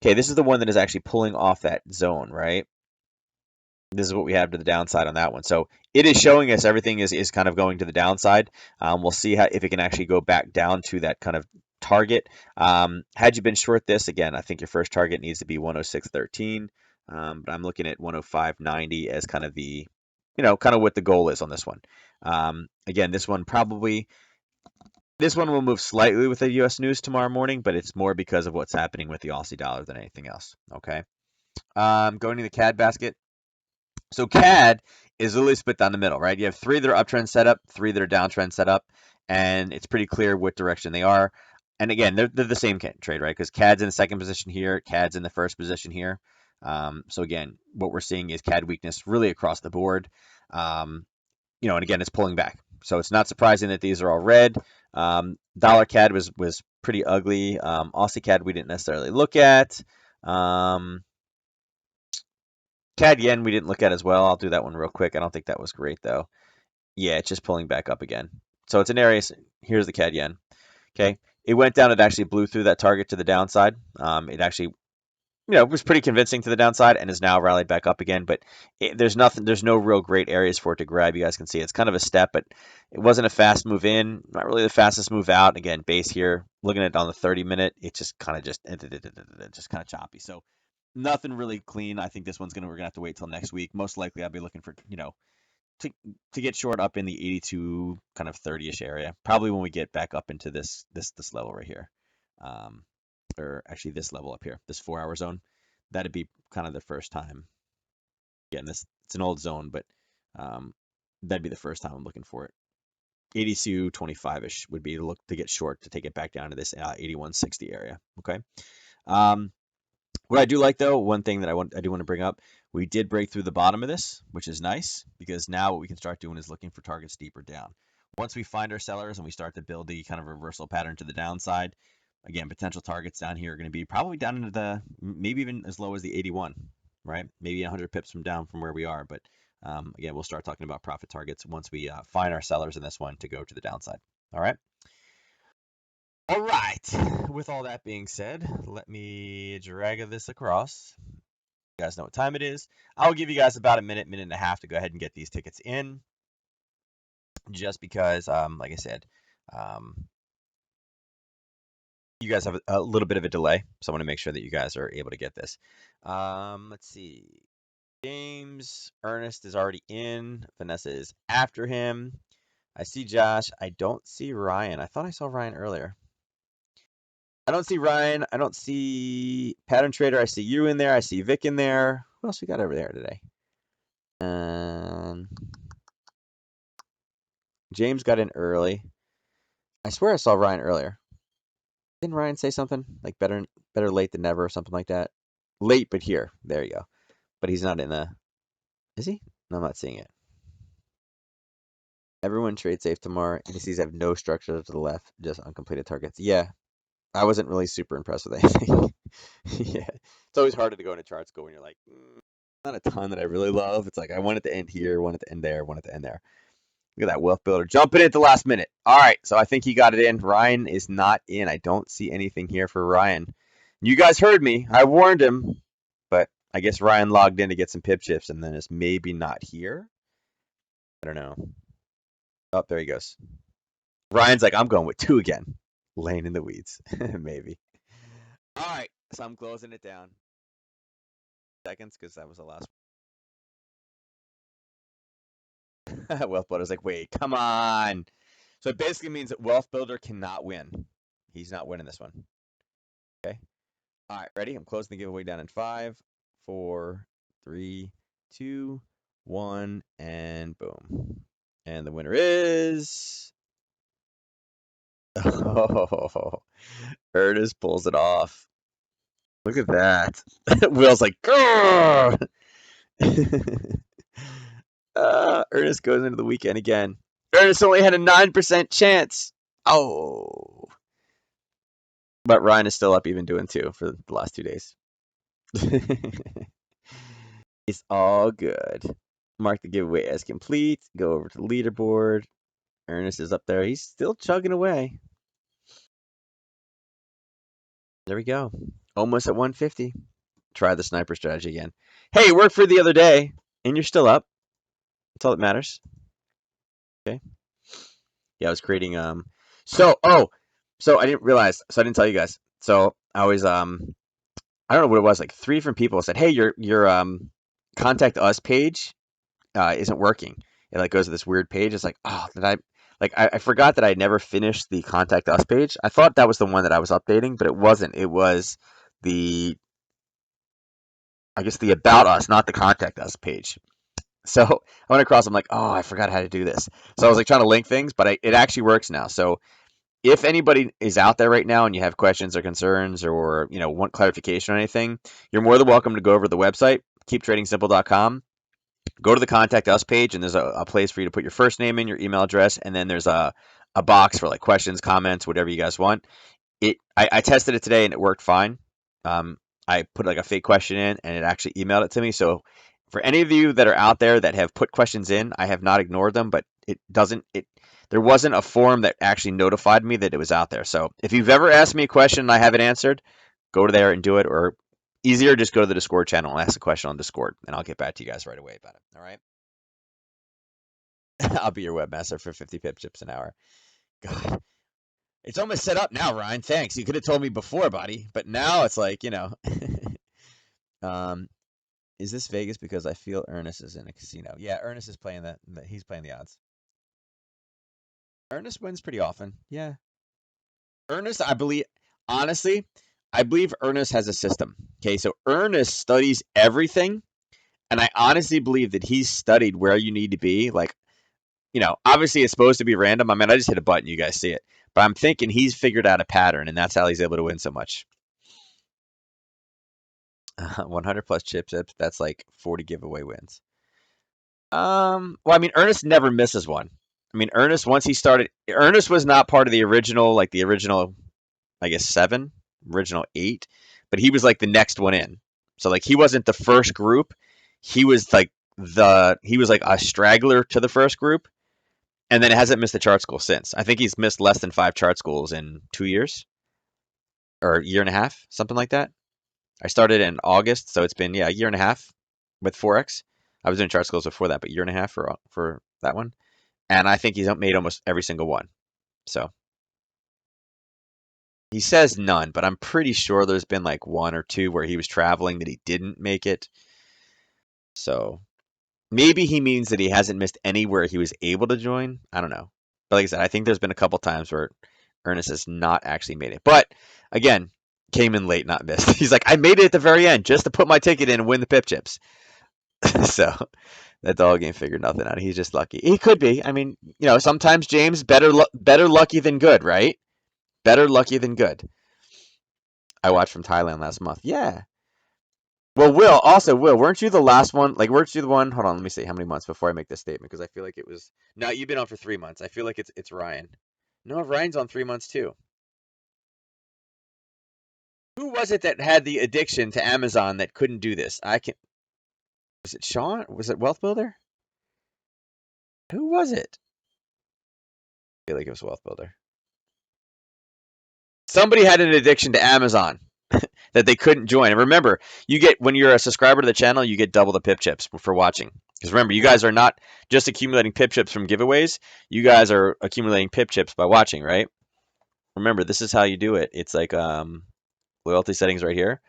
Okay, this is the one that is actually pulling off that zone, right? This is what we have to the downside on that one. So it is showing us everything is kind of going to the downside. We'll see if it can actually go back down to that kind of target. Had you been short this, again, I think your first target needs to be 106.13. But I'm looking at 105.90 as kind of the, kind of what the goal is on this one. Again, this one will move slightly with the U.S. news tomorrow morning, but it's more because of what's happening with the Aussie dollar than anything else. Okay. Going to the CAD basket. So CAD is literally split down the middle, right? You have 3 that are uptrend setup, 3 that are downtrend setup, and it's pretty clear what direction they are. And again, they're the same trade, right? Because CAD's in the second position here, CAD's in the first position here. So again, what we're seeing is CAD weakness really across the board. And again, it's pulling back. So it's not surprising that these are all red. Dollar CAD was pretty ugly. Aussie CAD we didn't necessarily look at. CAD yen we didn't look at as well. I'll do that one real quick. I don't think that was great though. Yeah, it's just pulling back up again. So it's an area. Here's the CAD yen. Okay, it went down. It actually blew through that target to the downside. It actually it was pretty convincing to the downside and has now rallied back up again. But there's no real great areas for it to grab. You guys can see it's kind of a step, but it wasn't a fast move in, not really the fastest move out. Again, base here, looking at it on the 30-minute, it just kind of just kind of choppy. So nothing really clean. I think this one's we're gonna have to wait till next week. Most likely, I'll be looking for to get short up in the 82 kind of 30ish area. Probably when we get back up into this level right here. Um, or actually this level up here, this 4-hour zone, that'd be kind of the first time. Again, it's an old zone, but that'd be the first time I'm looking for it. 82 25ish would be to look to get short to take it back down to this 8160 area. Okay. What I do like though, one thing that I do want to bring up, we did break through the bottom of this, which is nice because now what we can start doing is looking for targets deeper down. Once we find our sellers and we start to build the kind of reversal pattern to the downside, again, potential targets down here are going to be probably down into the maybe even as low as the 81, right? Maybe 100 pips from down from where we are. But again, we'll start talking about profit targets once we find our sellers in this one to go to the downside. All right. All right. With all that being said, let me drag this across. You guys know what time it is. I'll give you guys about a minute and a half to go ahead and get these tickets in. Just because, like I said, you guys have a little bit of a delay, so I want to make sure that you guys are able to get this. Let's see. James, Ernest is already in. Vanessa is after him. I see Josh. I don't see Ryan. I thought I saw Ryan earlier. I don't see Ryan. I don't see Pattern Trader. I see you in there. I see Vic in there. Who else we got over there today? James got in early. I swear I saw Ryan earlier. Didn't Ryan say something like better late than never or something like that? Late but here. There you go. But he's not in the. Is he? No, I'm not seeing it. Everyone trade safe tomorrow. Indices have no structure to the left, just uncompleted targets. Yeah, I wasn't really super impressed with anything. Yeah, it's always harder to go into chart school when you're like, not a ton that I really love. It's like I want it to end here, want it to end there, want it to end there. Look at that wealth builder jumping in at the last minute. All right, so I think he got it in. Ryan is not in. I don't see anything here for Ryan. You guys heard me. I warned him, but I guess Ryan logged in to get some pip shifts and then is maybe not here. I don't know. Oh, there he goes. Ryan's like, I'm going with 2 again. Laying in the weeds. Maybe. All right, so I'm closing it down. Seconds, because that was the last one. Wealth Builder's like, wait, come on. So it basically means that Wealth Builder cannot win. He's not winning this one. Okay. All right, ready? I'm closing the giveaway down in 5, 4, 3, 2, 1, and boom. And the winner is. Oh, Ernest pulls it off. Look at that. Will's like, grrr! Ernest goes into the weekend again. Ernest only had a 9% chance. Oh. But Ryan is still up even doing 2 for the last 2 days. It's all good. Mark the giveaway as complete. Go over to the leaderboard. Ernest is up there. He's still chugging away. There we go. Almost at 150. Try the sniper strategy again. Hey, it worked for the other day, and you're still up. That's all that matters. Okay. Yeah, I was creating so I didn't realize, so I didn't tell you guys. So I was I don't know what it was, like 3 different people said, "Hey, your contact us page isn't working." It like goes to this weird page. It's like, "Oh, did I forgot that I never finished the contact us page. I thought that was the one that I was updating, but it wasn't. It was the I guess the about us, not the contact us page. So I went across. I'm like, oh, I forgot how to do this. So I was like trying to link things, but it actually works now. So if anybody is out there right now and you have questions or concerns or want clarification on anything, you're more than welcome to go over to the website, keeptradingsimple.com. Go to the contact us page, and there's a place for you to put your first name in, your email address, and then there's a box for like questions, comments, whatever you guys want. I tested it today and it worked fine. I put like a fake question in and it actually emailed it to me. So for any of you that are out there that have put questions in, I have not ignored them, but there wasn't a form that actually notified me that it was out there. So if you've ever asked me a question and I haven't answered, go to there and do it, or easier, just go to the Discord channel and ask a question on Discord, and I'll get back to you guys right away about it. All right? I'll be your webmaster for 50 pip chips an hour. God, it's almost set up now, Ryan. Thanks. You could have told me before, buddy, but now it's like, you know. Is this Vegas because I feel Ernest is in a casino? Yeah, Ernest is playing that. He's playing the odds. Ernest wins pretty often. Yeah. Ernest, I believe, honestly, I believe Ernest has a system. Okay, so Ernest studies everything, and I honestly believe that he's studied where you need to be. Like, you know, obviously it's supposed to be random. I mean, I just hit a button, you guys see it. But I'm thinking he's figured out a pattern, and that's how he's able to win so much. 100 plus chips, that's like 40 giveaway wins. Well, I mean, Ernest never misses one. I mean, Ernest, once he started, Ernest was not part of the original, like the original, I guess, original 8, but he was like the next one in. So, like, he wasn't the first group. He was like he was like a straggler to the first group, and then hasn't missed a chart school since. I think he's missed less than 5 chart schools in 2 years or a year and a half, something like that. I started in August, so it's been, yeah, a year and a half with forex. I was doing chart schools before that, but a year and a half for that one. And I think he's made almost every single one. So he says none, but I'm pretty sure there's been like 1 or 2 where he was traveling that he didn't make it. So maybe he means that he hasn't missed anywhere he was able to join. I don't know. But like I said, I think there's been a couple times where Ernest has not actually made it. But again, came in late, not missed. He's like, I made it at the very end just to put my ticket in and win the pip chips. So that dog ain't figured nothing out. He's just lucky. He could be. I mean, you know, sometimes James better lucky than good, right? Better lucky than good. I watched from Thailand last month. Yeah. Well, Will, weren't you the last one? Like, weren't you the one? Hold on, let me see how many months before I make this statement because I feel like it was. No, you've been on for 3 months. I feel like it's Ryan. No, Ryan's on 3 months too. Who was it that had the addiction to Amazon that couldn't do this? I can. Was it Sean? Was it Wealth Builder? Who was it? I feel like it was Wealth Builder. Somebody had an addiction to Amazon that they couldn't join. And remember, you get when you're a subscriber to the channel, you get double the pip chips for watching. Because remember, you guys are not just accumulating pip chips from giveaways. You guys are accumulating pip chips by watching, right? Remember, this is how you do it. It's like loyalty settings right here.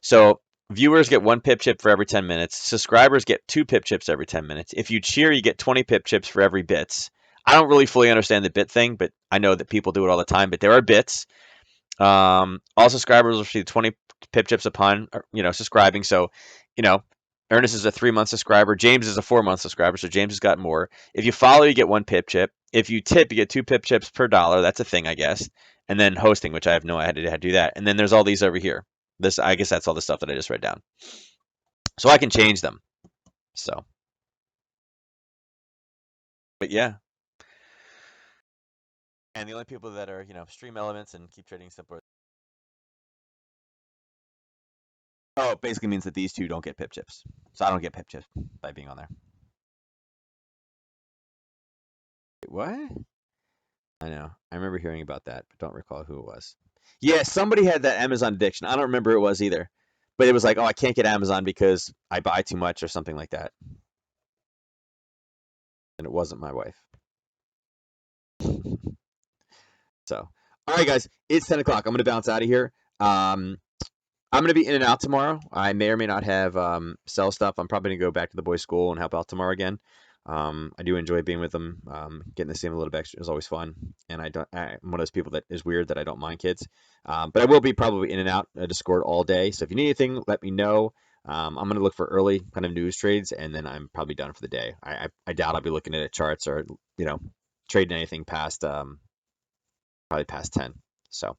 So viewers get 1 pip chip for every 10 minutes. Subscribers get 2 pip chips every 10 minutes. If you cheer, you get 20 pip chips for every bits. I don't really fully understand the bit thing, but I know that people do it all the time. But there are bits. All subscribers will receive 20 pip chips upon, subscribing. So, Ernest is a 3-month subscriber. James is a 4-month subscriber, so James has got more. If you follow, you get 1 pip chip. If you tip, you get 2 pip chips per dollar. That's a thing, I guess. And then hosting, which I have no idea how to do that. And then there's all these over here. I guess that's all the stuff that I just read down. So I can change them. So, but yeah. And the only people that are, stream elements and keep trading simple. Oh, it basically means that these two don't get pip chips. So I don't get pip chips by being on there. Wait, what? I know. I remember hearing about that, but don't recall who it was. Yeah, somebody had that Amazon addiction. I don't remember who it was either. But it was like, oh, I can't get Amazon because I buy too much or something like that. And it wasn't my wife. So, all right, guys, it's 10 o'clock. I'm going to bounce out of here. I'm going to be in and out tomorrow. I may or may not have sell stuff. I'm probably going to go back to the boys' school and help out tomorrow again. I do enjoy being with them. Getting to see them a little bit extra is always fun. And I'm one of those people that is weird that I don't mind kids. But I will be probably in and out Discord all day. So if you need anything, let me know. I'm going to look for early kind of news trades, and then I'm probably done for the day. I doubt I'll be looking at charts or, trading anything past probably past 10. So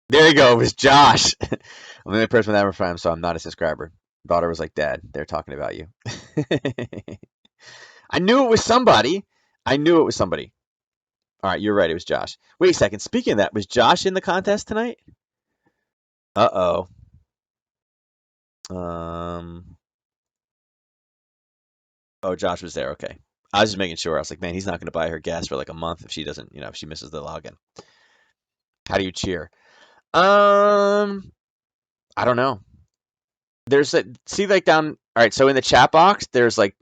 there you go. It was Josh. I'm the only person with that friend, so I'm not a subscriber. Daughter was like, Dad, they're talking about you. I knew it was somebody. I knew it was somebody. All right, you're right. It was Josh. Wait a second. Speaking of that, was Josh in the contest tonight? Uh-oh. Oh, Josh was there. Okay. I was just making sure. I was like, man, he's not going to buy her gas for like a month if she doesn't, if she misses the login. How do you cheer? Um, I don't know. There's a see like down. All right, so in the chat box, there's like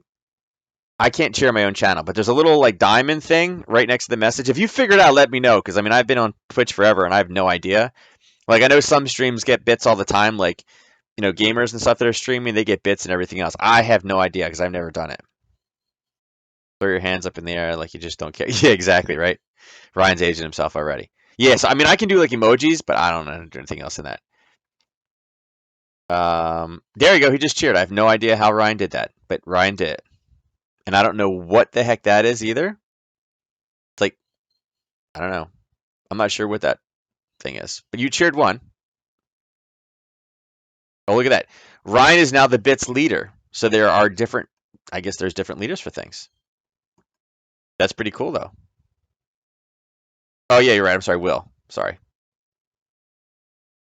I can't share my own channel, but there's a little like diamond thing right next to the message. If you figure it out, let me know because I mean I've been on Twitch forever and I have no idea. Like I know some streams get bits all the time, like gamers and stuff that are streaming, they get bits and everything else. I have no idea because I've never done it. Throw your hands up in the air like you just don't care. Yeah, exactly, right? Ryan's aging himself already. Yeah, so I mean I can do like emojis, but I don't know how to do anything else in that. There you go. He just cheered. I have no idea how Ryan did that, but Ryan did it. And I don't know what the heck that is either. It's like, I don't know. I'm not sure what that thing is. But you cheered one. Oh, look at that. Ryan is now the bits leader. So there are different, I guess there's different leaders for things. That's pretty cool though. Oh yeah, you're right. I'm sorry, Will. Sorry.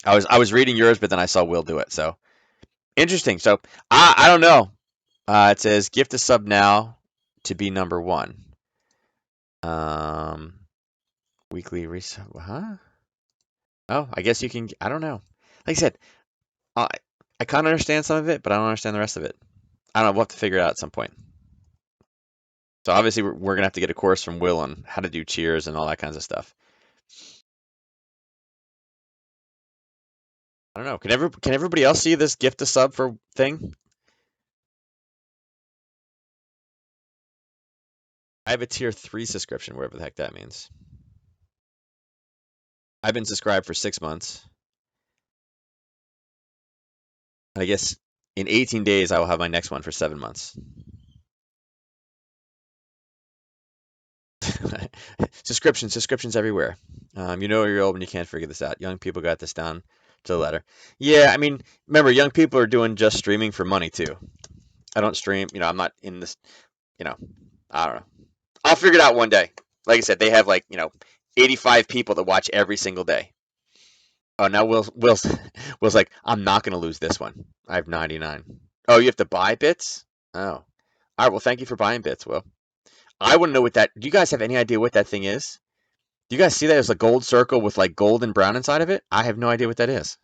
I was reading yours, but then I saw Will do it. So interesting. So I don't know. It says gift a sub now to be number one. Um, weekly resub. Huh? Oh, I guess you can. I don't know. Like I said, I I kind of understand some of it, but I don't understand the rest of it. I don't know. We'll have to figure it out at some point. So obviously, we're gonna have to get a course from Will on how to do cheers and all that kinds of stuff. I don't know. Can everybody else see this gift a sub for thing? I have a tier 3 subscription, whatever the heck that means. I've been subscribed for 6 months. I guess in 18 days I will have my next one for 7 months. Subscriptions everywhere. You know you're old when you can't figure this out. Young people got this down to the letter. Yeah, I mean, remember, young people are doing just streaming for money too. I don't stream. I'm not in this. You know, I don't know. I'll figure it out one day. Like I said, they have like 85 people that watch every single day. Oh, now Will's like, I'm not gonna lose this one. I have 99. Oh, you have to buy bits? Oh, all right. Well, thank you for buying bits, Will. I want to know what that. Do you guys have any idea what that thing is? Do you guys see that as a gold circle with like gold and brown inside of it? I have no idea what that is.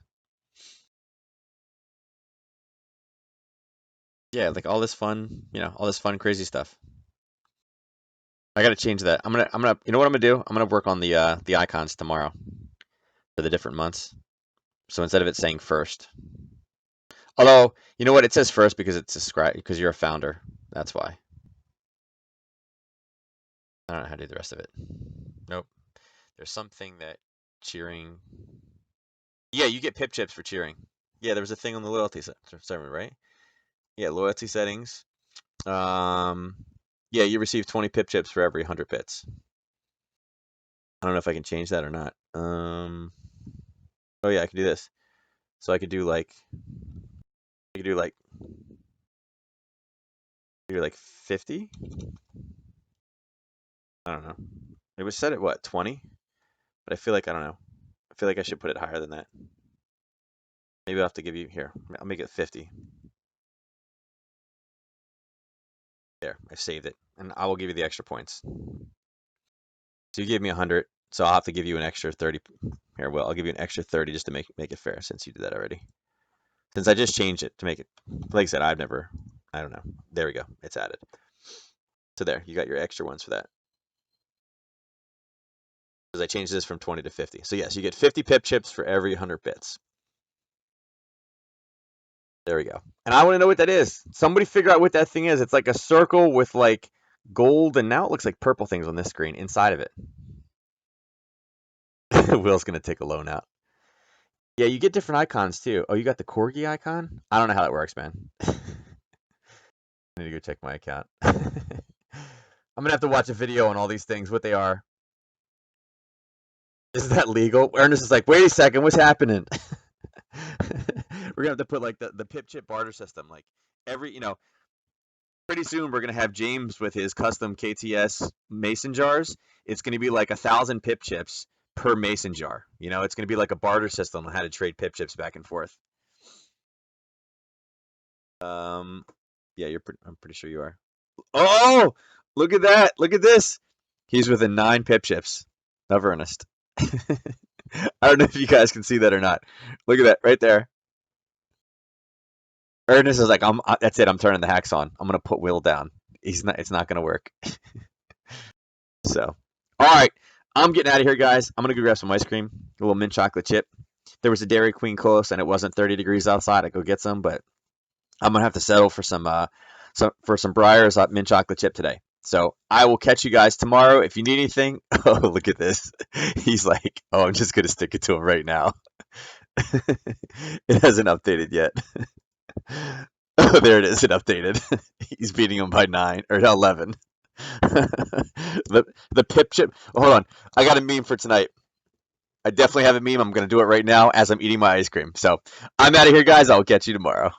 Yeah, like all this fun, all this fun, crazy stuff. I gotta change that. I'm gonna. You know what I'm gonna do? I'm gonna work on the icons tomorrow for the different months. So instead of it saying first, although you know what, it says first because it's subscribed because you're a founder. That's why. I don't know how to do the rest of it. Nope. There's something that cheering. Yeah, you get pip chips for cheering. Yeah, there was a thing on the loyalty server, right? Yeah, loyalty settings. Um, yeah, you receive 20 pip chips for every 100 bits. I don't know if I can change that or not. Oh yeah, I can do this. So I could do like 50. I don't know. It was set at what, 20? But I feel like I don't know. I feel like I should put it higher than that. Maybe I'll have to give you here. I'll make it 50. There, I saved it, and I will give you the extra points. So you gave me 100, so I'll have to give you an extra 30. Here, well, I'll give you an extra 30 just to make it fair since you did that already. Since I just changed it to make it, like I said, I don't know. There we go. It's added. So there, you got your extra ones for that. Because I changed this from 20 to 50. So yes, you get 50 pip chips for every 100 bits. There we go. And I want to know what that is. Somebody figure out what that thing is. It's like a circle with like gold, and now it looks like purple things on this screen inside of it. Will's going to take a loan out. Yeah, you get different icons too. Oh, you got the corgi icon? I don't know how that works, man. I need to go check my account. I'm gonna have to watch a video on all these things, what they are. Is that legal? Ernest is like, wait a second, what's happening? We're gonna have to put like the pip chip barter system. Like every, pretty soon we're gonna have James with his custom KTS mason jars. It's gonna be like 1,000 pip chips per mason jar. It's gonna be like a barter system on how to trade pip chips back and forth. Yeah, I'm pretty sure you are. Oh, look at that! Look at this. He's within 9 pip chips of Ernest. I don't know if you guys can see that or not. Look at that right there. Ernest is like, that's it. I'm turning the hacks on. I'm gonna put Will down. He's not. It's not gonna work. So, all right. I'm getting out of here, guys. I'm gonna go grab some ice cream, a little mint chocolate chip. There was a Dairy Queen close, and it wasn't 30 degrees outside. I go get some, but I'm gonna have to settle for some Breyers mint chocolate chip today. So I will catch you guys tomorrow. If you need anything, oh look at this. He's like, oh, I'm just gonna stick it to him right now. It hasn't updated yet. Oh, there it is. It updated. He's beating him by 9 or 11. The pip chip. Hold on. I got a meme for tonight. I definitely have a meme. I'm going to do it right now as I'm eating my ice cream. So I'm out of here, guys. I'll catch you tomorrow.